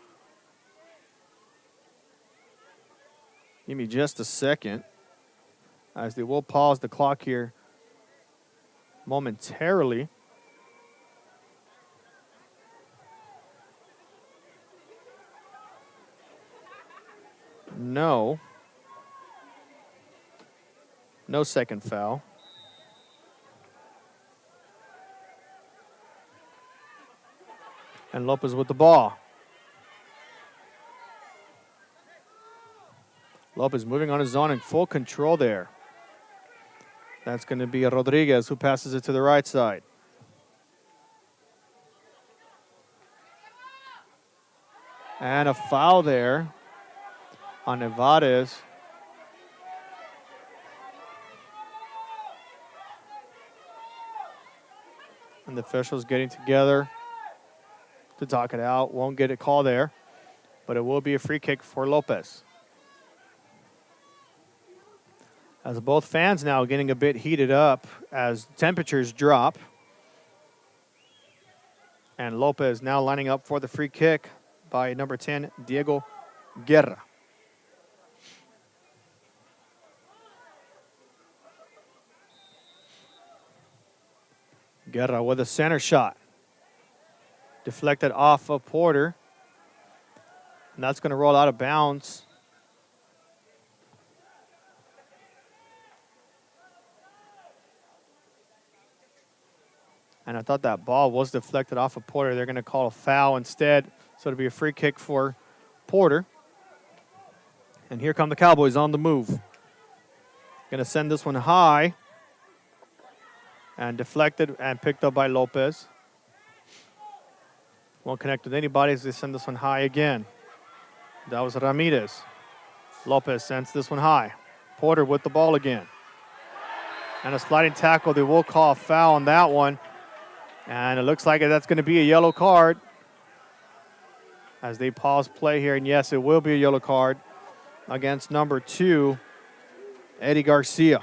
Give me just a second, as they will pause the clock here momentarily. No second foul. And Lopez with the ball. Lopez moving on his own in full control there. That's going to be Rodriguez who passes it to the right side. And a foul there on Nevarez. And the officials getting together to talk it out. Won't get a call there, but it will be a free kick for Lopez. As both fans now getting a bit heated up as temperatures drop. And Lopez now lining up for the free kick by number 10, Diego Guerra. Guerra with a center shot. Deflected off of Porter. And that's going to roll out of bounds. And I thought that ball was deflected off of Porter. They're going to call a foul instead. So it'll be a free kick for Porter. And here come the Cowboys on the move. Going to send this one high. And deflected and picked up by Lopez. Won't connect with anybody as they send this one high again. That was Ramirez. Lopez sends this one high. Porter with the ball again. And a sliding tackle. They will call a foul on that one. And it looks like that's going to be a yellow card as they pause play here. And yes, it will be a yellow card against number 2, Eddie Garcia.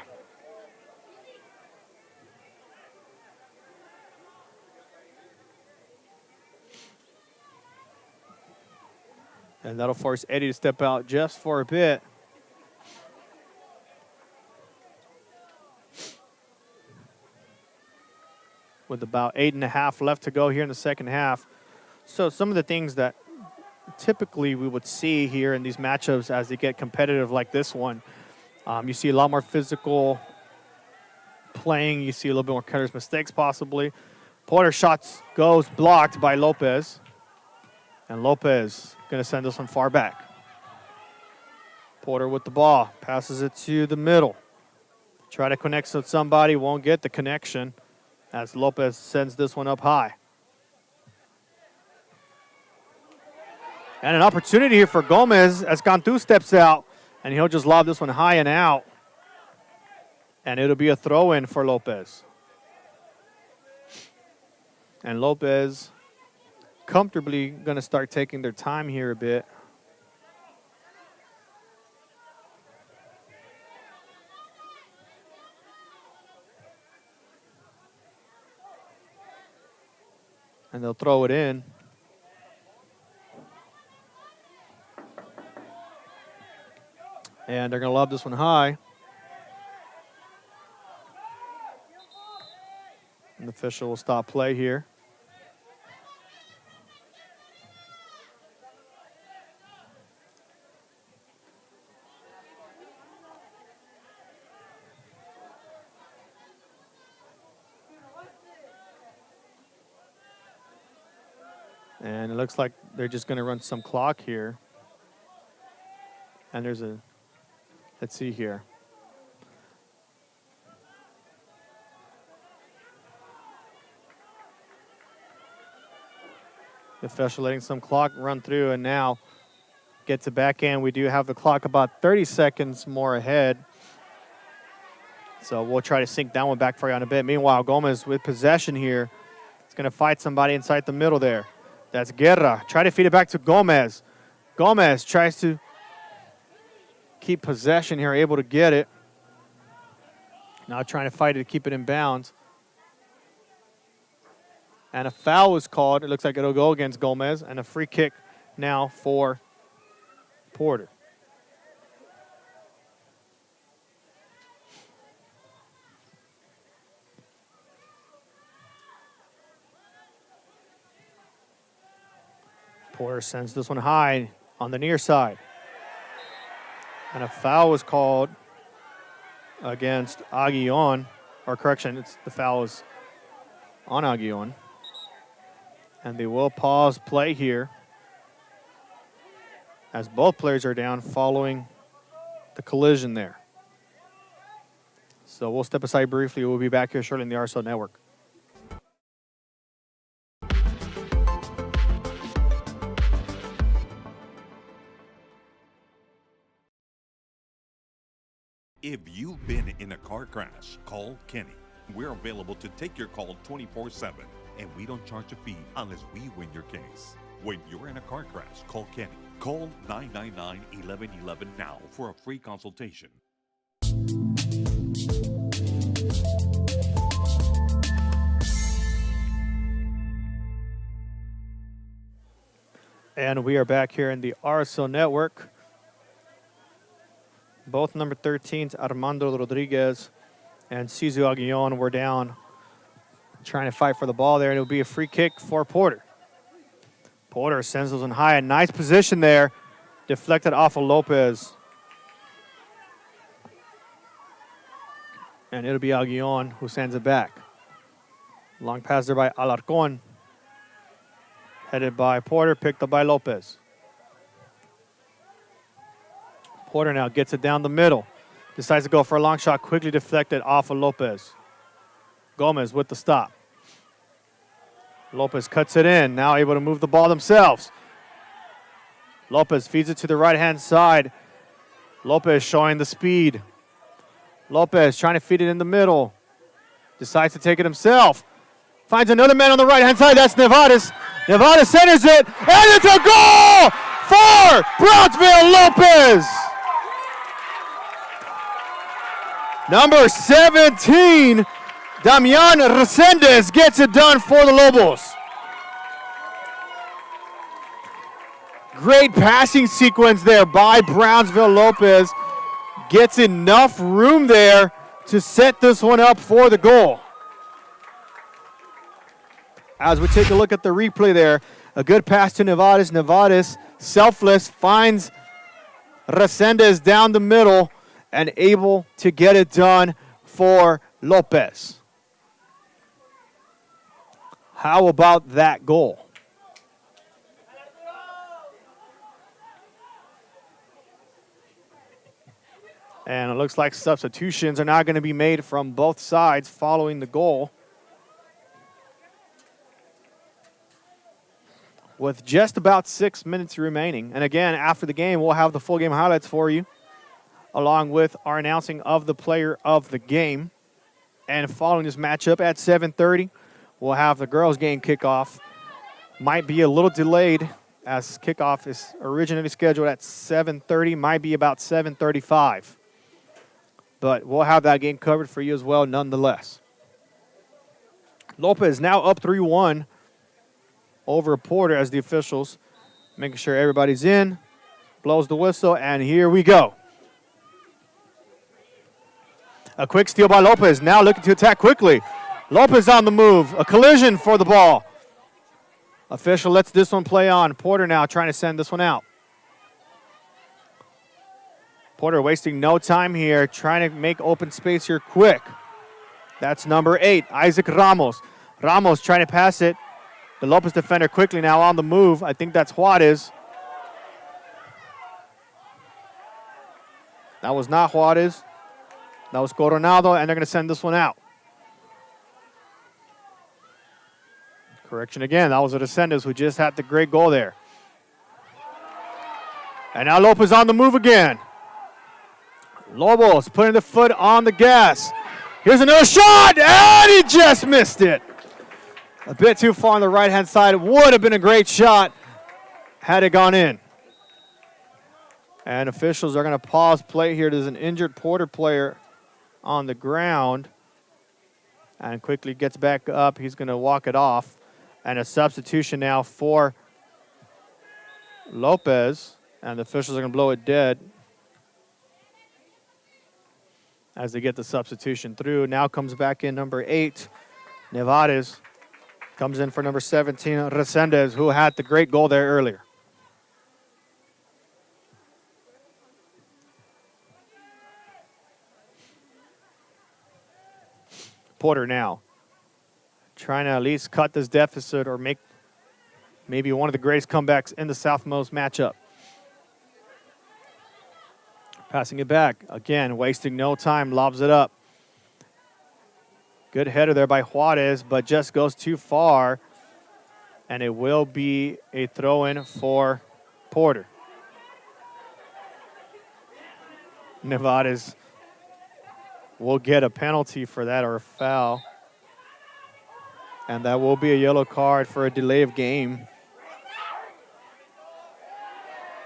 And that'll force Eddie to step out just for a bit. With about 8.5 left to go here in the second half. So some of the things that typically we would see here in these matchups as they get competitive like this one, you see a lot more physical playing. You see a little bit more careless mistakes possibly. Porter shots goes blocked by Lopez. And Lopez going to send this one far back. Porter with the ball. Passes it to the middle. Try to connect with somebody. Won't get the connection as Lopez sends this one up high. And an opportunity here for Gomez as Cantu steps out. And he'll just lob this one high and out. And it'll be a throw-in for Lopez. And Lopez comfortably going to start taking their time here a bit. And they'll throw it in. And they're going to lob this one high. And the official will stop play here. And it looks like they're just going to run some clock here. And there's a, let's see here. The official letting some clock run through, and now gets it back in. We do have the clock about 30 seconds more ahead. So we'll try to sink that one back for you in a bit. Meanwhile, Gomez with possession here. He's going to fight somebody inside the middle there. That's Guerra. Try to feed it back to Gomez. Gomez tries to keep possession here, able to get it. Now trying to fight it to keep it in bounds. And a foul was called. It looks like it'll go against Gomez. And a free kick now for Porter. Porter sends this one high on the near side. And a foul was called against Aguillon. Or correction, the foul was on Aguillon. And they will pause play here as both players are down following the collision there. So we'll step aside briefly. We'll be back here shortly in the RSL Network. If you've been in a car crash, call Kenny. We're available to take your call 24/7, and we don't charge a fee unless we win your case. When you're in a car crash, call Kenny. Call 999-1111 now for a free consultation. And we are back here in the RSL Network. Both number 13s, Armando Rodriguez and Cizu Aguillon, were down trying to fight for the ball there, and it'll be a free kick for Porter. Porter sends those in high. A nice position there. Deflected off of Lopez. And it'll be Aguillon who sends it back. Long pass there by Alarcon. Headed by Porter, picked up by Lopez. Porter now gets it down the middle. Decides to go for a long shot, quickly deflected off of Lopez. Gomez with the stop. Lopez cuts it in, now able to move the ball themselves. Lopez feeds it to the right-hand side. Lopez showing the speed. Lopez trying to feed it in the middle. Decides to take it himself. Finds another man on the right-hand side, that's Nevares. Nevares centers it, and it's a goal for Brownsville Lopez! Number 17, Damian Resendez gets it done for the Lobos. Great passing sequence there by Brownsville Lopez. Gets enough room there to set this one up for the goal. As we take a look at the replay there, a good pass to Nevares. Nevares, selfless, finds Resendez down the middle and able to get it done for Lopez. How about that goal? And it looks like substitutions are now going to be made from both sides following the goal. With just about 6 minutes remaining. And again, after the game, we'll have the full game highlights for you, along with our announcing of the player of the game. And following this matchup at 7:30, we'll have the girls' game kickoff. Might be a little delayed as kickoff is originally scheduled at 7:30, might be about 7:35. But we'll have that game covered for you as well nonetheless. Lopez now up 3-1 over Porter as the officials making sure everybody's in, blows the whistle, and here we go. A quick steal by Lopez, now looking to attack quickly. Lopez on the move, a collision for the ball. Official lets this one play on. Porter now trying to send this one out. Porter wasting no time here, trying to make open space here quick. That's number 8, Isaac Ramos. Ramos trying to pass it. The Lopez defender quickly now on the move. I think that's Juarez. That was not Juarez. That was Coronado, and they're going to send this one out. Correction again, that was a Resendez who just had the great goal there. And now Lopez on the move again. Lobos putting the foot on the gas. Here's another shot, and he just missed it. A bit too far on the right-hand side. It would have been a great shot had it gone in. And officials are going to pause play here. There's an injured Porter player on the ground. And quickly gets back up. He's going to walk it off. And a substitution now for Lopez. And the officials are going to blow it dead as they get the substitution through. Now comes back in number 8, Nevares. Comes in for number 17, Resendez, who had the great goal there earlier. Porter now trying to at least cut this deficit or make maybe one of the greatest comebacks in the Southmost matchup. Passing it back. Again, wasting no time, lobs it up. Good header there by Juarez, but just goes too far. And it will be a throw-in for Porter. Nevada's will get a penalty for that or a foul. And that will be a yellow card for a delay of game.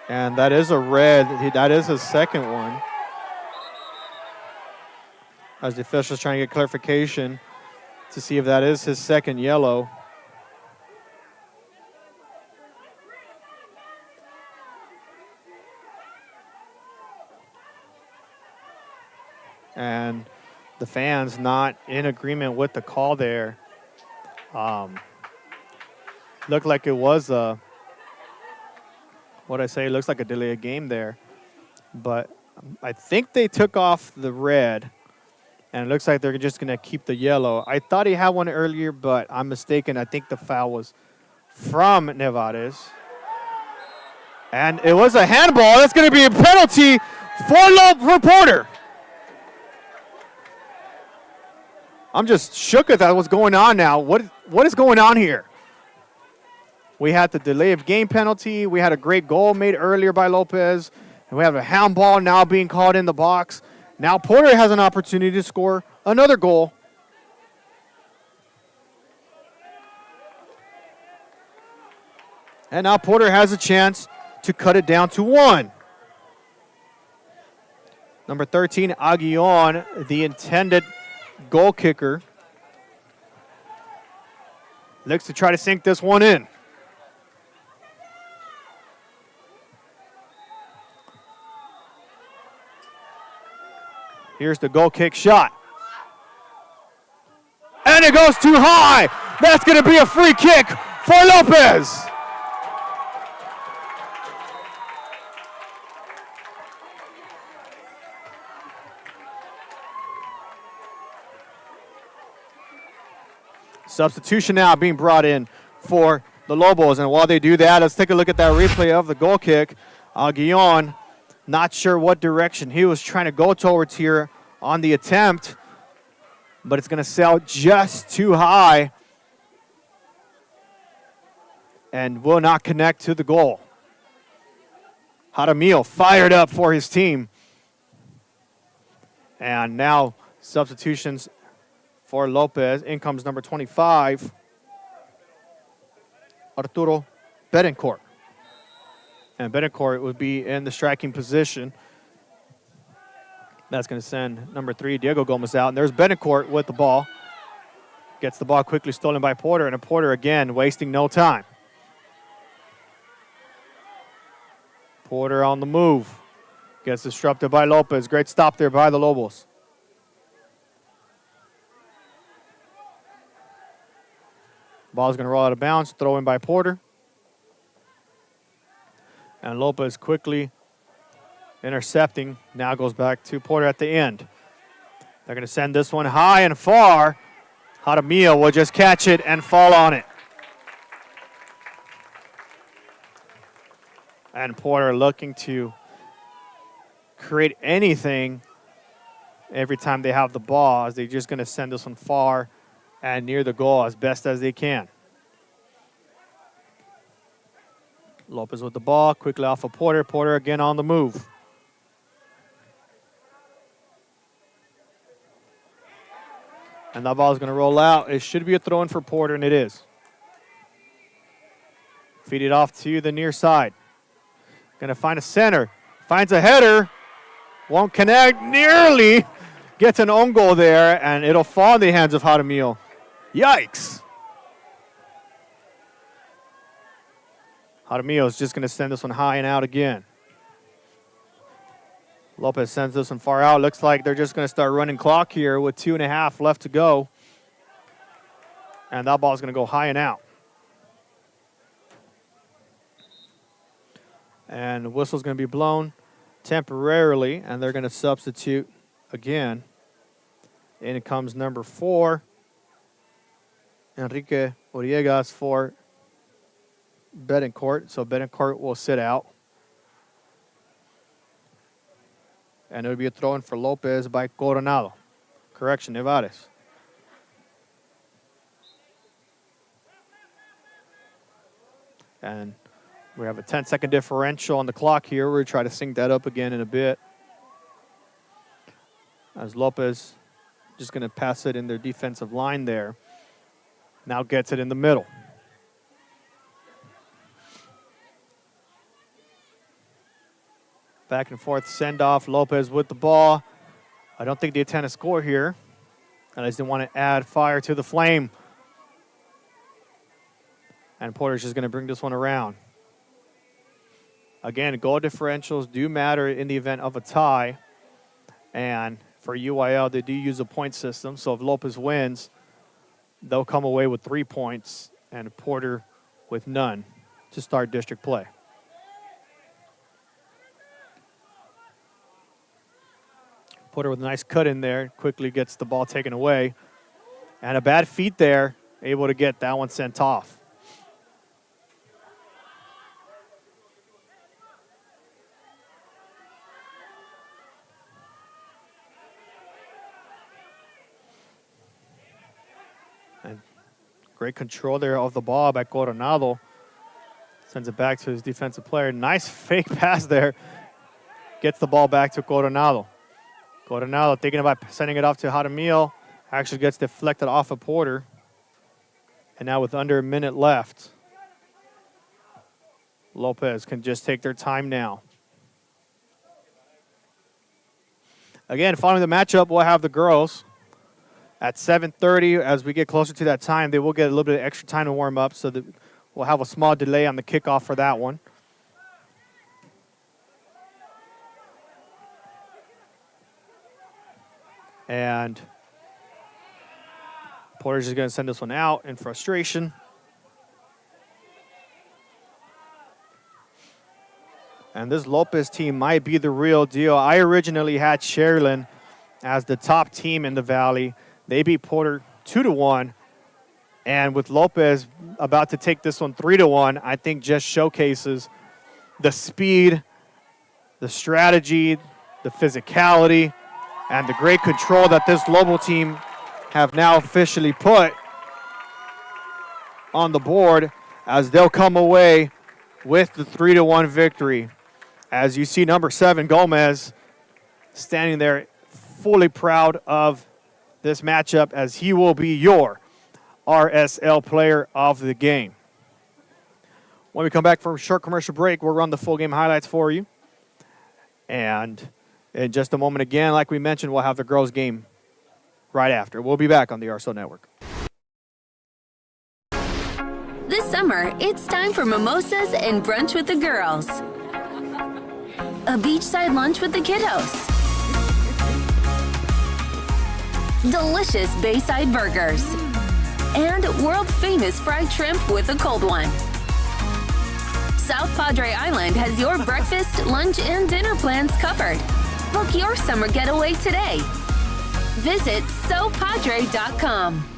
And that is a red. That is his second one. As the official's trying to get clarification to see if that is his second yellow. And the fans not in agreement with the call there. Looked like it was a, it looks like a delay of game there. But I think they took off the red, and it looks like they're just going to keep the yellow. I thought he had one earlier, but I'm mistaken. I think the foul was from Nevada's. And it was a handball. That's going to be a penalty for Porter. I'm just shook at that. What's going on now? What is going on here? We had the delay of game penalty. We had a great goal made earlier by Lopez. And we have a handball now being called in the box. Now Porter has an opportunity to score another goal. And now Porter has a chance to cut it down to 1. Number 13, Aguillon, the intended goal kicker, looks to try to sink this one in. Here's the goal kick shot. And it goes too high. That's going to be a free kick for Lopez. Substitution now being brought in for the Lobos. And while they do that, let's take a look at that replay of the goal kick. Aguillon, not sure what direction he was trying to go towards here on the attempt, but it's going to sail just too high and will not connect to the goal. Jaramillo fired up for his team. And now substitutions for Lopez. In comes number 25, Arturo Betancourt. And Betancourt would be in the striking position. That's going to send number 3, Diego Gomez, out. And there's Betancourt with the ball. Gets the ball quickly stolen by Porter. And Porter again wasting no time. Porter on the move. Gets disrupted by Lopez. Great stop there by the Lobos. Ball's going to roll out of bounds. Throw in by Porter. And Lopez quickly intercepting. Now goes back to Porter at the end. They're going to send this one high and far. Jaramillo will just catch it and fall on it. And Porter looking to create anything every time they have the ball, as they're just going to send this one far and near the goal as best as they can. Lopez with the ball, quickly off of Porter. Porter again on the move. And that ball is going to roll out. It should be a throw-in for Porter, and it is. Feed it off to the near side. Going to find a center. Finds a header. Won't connect. Nearly gets an own goal there, and it'll fall in the hands of Jaramillo. Yikes. Jaramillo is just going to send this one high and out again. Lopez sends this one far out. Looks like they're just going to start running clock here with 2.5 left to go. And that ball is going to go high and out. And the whistle's going to be blown temporarily, and they're going to substitute again. In comes number 4, Enrique Oriegas for Betancourt, so Betancourt will sit out. And it'll be a throw-in for Lopez by Coronado. Correction, Nevares. And we have a 10-second differential on the clock here. We'll try to sync that up again in a bit. As Lopez just going to pass it in their defensive line there. Now gets it in the middle. Back and forth send-off. Lopez with the ball. I don't think they intend to score here. And I just didn't want to add fire to the flame. And Porter's just going to bring this one around. Again, goal differentials do matter in the event of a tie. And for UIL, they do use a point system. So if Lopez wins, they'll come away with 3 points and Porter with none to start district play. Porter with a nice cut in there, quickly gets the ball taken away. And a bad feet there, able to get that one sent off. And great control there of the ball by Coronado. Sends it back to his defensive player. Nice fake pass there. Gets the ball back to Coronado. Coronado thinking about sending it off to Jaramillo. Actually gets deflected off of Porter. And now with under a minute left, Lopez can just take their time now. Again, following the matchup, we'll have the girls at 7:30. As we get closer to that time, they will get a little bit of extra time to warm up, so that we'll have a small delay on the kickoff for that one. And Porter's just going to send this one out in frustration. And this Lopez team might be the real deal. I originally had Sharyland as the top team in the Valley. They beat Porter 2-1. And with Lopez about to take this one 3-1, I think just showcases the speed, the strategy, the physicality, and the great control that this Lobo team have now officially put on the board as they'll come away with the 3-1 victory. As you see number 7, Gomez, standing there fully proud of this matchup as he will be your RSL player of the game. When we come back from a short commercial break, we'll run the full game highlights for you. And in just a moment again, like we mentioned, we'll have the girls' game right after. We'll be back on the RSL Network. This summer, it's time for mimosas and brunch with the girls. A beachside lunch with the kiddos. Delicious Bayside burgers. And world-famous fried shrimp with a cold one. South Padre Island has your breakfast, lunch, and dinner plans covered. Book your summer getaway today. Visit SoPadre.com.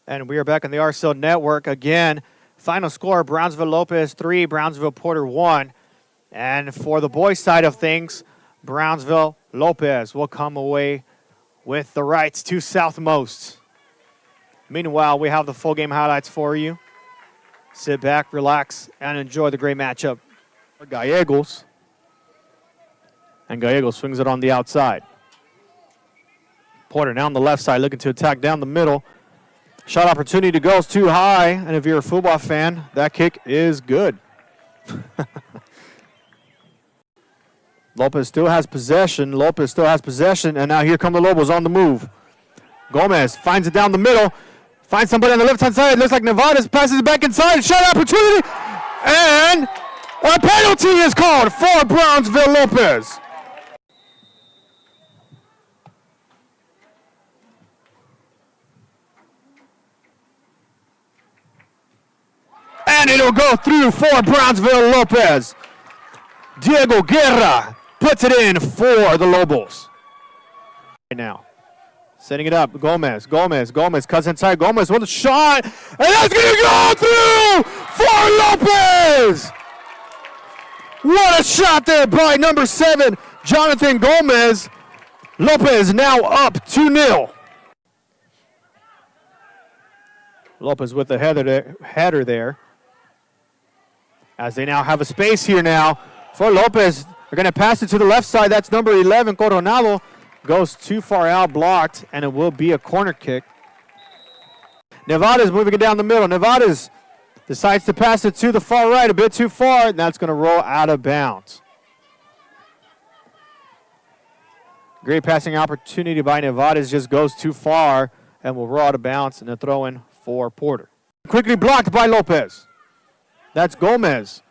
And we are back on the RSL Network again. Final score, Brownsville Lopez 3, Brownsville Porter 1. And for the boys' side of things, Brownsville Lopez will come away with the rights to Southmost. Meanwhile, we have the full game highlights for you. Sit back, relax, and enjoy the great matchup for Gallegos. And Gallegos swings it on the outside. Porter now on the left side looking to attack down the middle. Shot opportunity goes too high, and if you're a football fan, that kick is good. Lopez still has possession. And now here come the Lobos on the move. Gomez finds it down the middle. Finds somebody on the left-hand side. It looks like Nevada's passes it back inside. Shot opportunity. And a penalty is called for Brownsville Lopez. And it'll go through for Brownsville Lopez. Diego Guerra puts it in for the Lobos. Right now, Setting it up, Gomez cuts inside, Gomez with a shot, and that's going to go through for Lopez! What a shot there by number 7, Jonathan Gomez. Lopez now up 2-0. Lopez with the header there. As they now have a space here now for Lopez. They're going to pass it to the left side. That's number 11, Coronado. Goes too far out, blocked, and it will be a corner kick. Nevada's moving it down the middle. Nevada's decides to pass it to the far right, a bit too far, and that's going to roll out of bounds. Great passing opportunity by Nevada's, just goes too far and will roll out of bounds, and a throw in for Porter. Quickly blocked by Lopez. That's Gomez,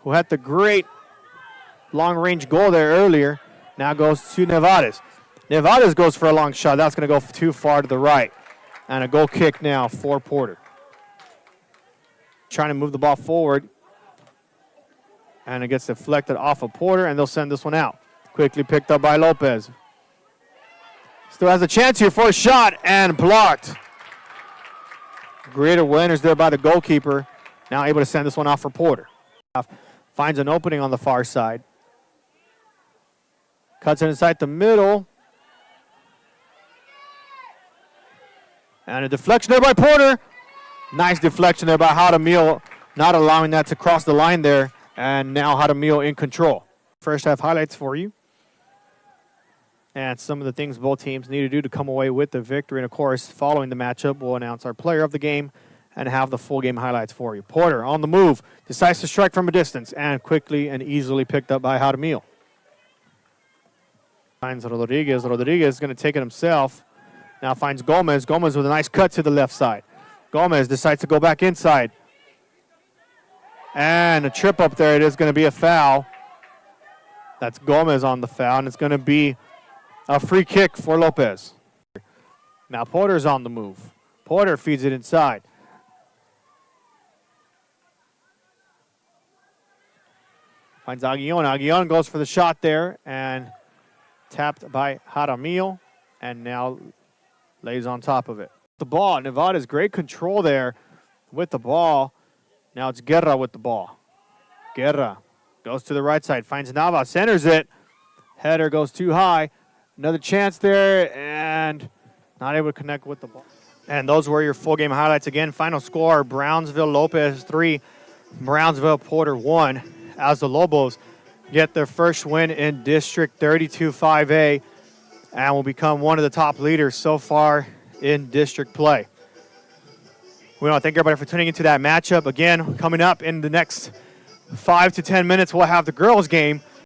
who had the great long-range goal there earlier. Now goes to Nevada's. Nevada's goes for a long shot. That's going to go too far to the right. And a goal kick now for Porter. Trying to move the ball forward. And it gets deflected off of Porter, and they'll send this one out. Quickly picked up by Lopez. Still has a chance here for a shot, and blocked. Great awareness there by the goalkeeper. Now able to send this one off for Porter. Finds an opening on the far side. Cuts it inside the middle. And a deflection there by Porter. Nice deflection there by Jaramillo, not allowing that to cross the line there. And now Jaramillo in control. First half highlights for you. And some of the things both teams need to do to come away with the victory. And, of course, following the matchup, we'll announce our player of the game and have the full game highlights for you. Porter on the move, decides to strike from a distance, and quickly and easily picked up by Jaramillo. Finds Rodriguez. Rodriguez is going to take it himself. Now finds Gomez. Gomez with a nice cut to the left side. Gomez decides to go back inside. And a trip up there. It is going to be a foul. That's Gomez on the foul, and it's going to be a free kick for Lopez. Now Porter's on the move. Porter feeds it inside. Finds Aguillon. Aguillon goes for the shot there, and tapped by Jaramillo, and now lays on top of it. The ball, Nevada's great control there with the ball. Now it's Guerra with the ball. Guerra goes to the right side, finds Nava, centers it. Header goes too high. Another chance there, and not able to connect with the ball. And those were your full game highlights. Again, final score, Brownsville Lopez 3, Brownsville Porter 1, as the Lobos get their first win in District 32-5A and will become one of the top leaders so far in district play. We want to thank everybody for tuning into that matchup. Again, coming up in the next 5 to 10 minutes, we'll have the girls game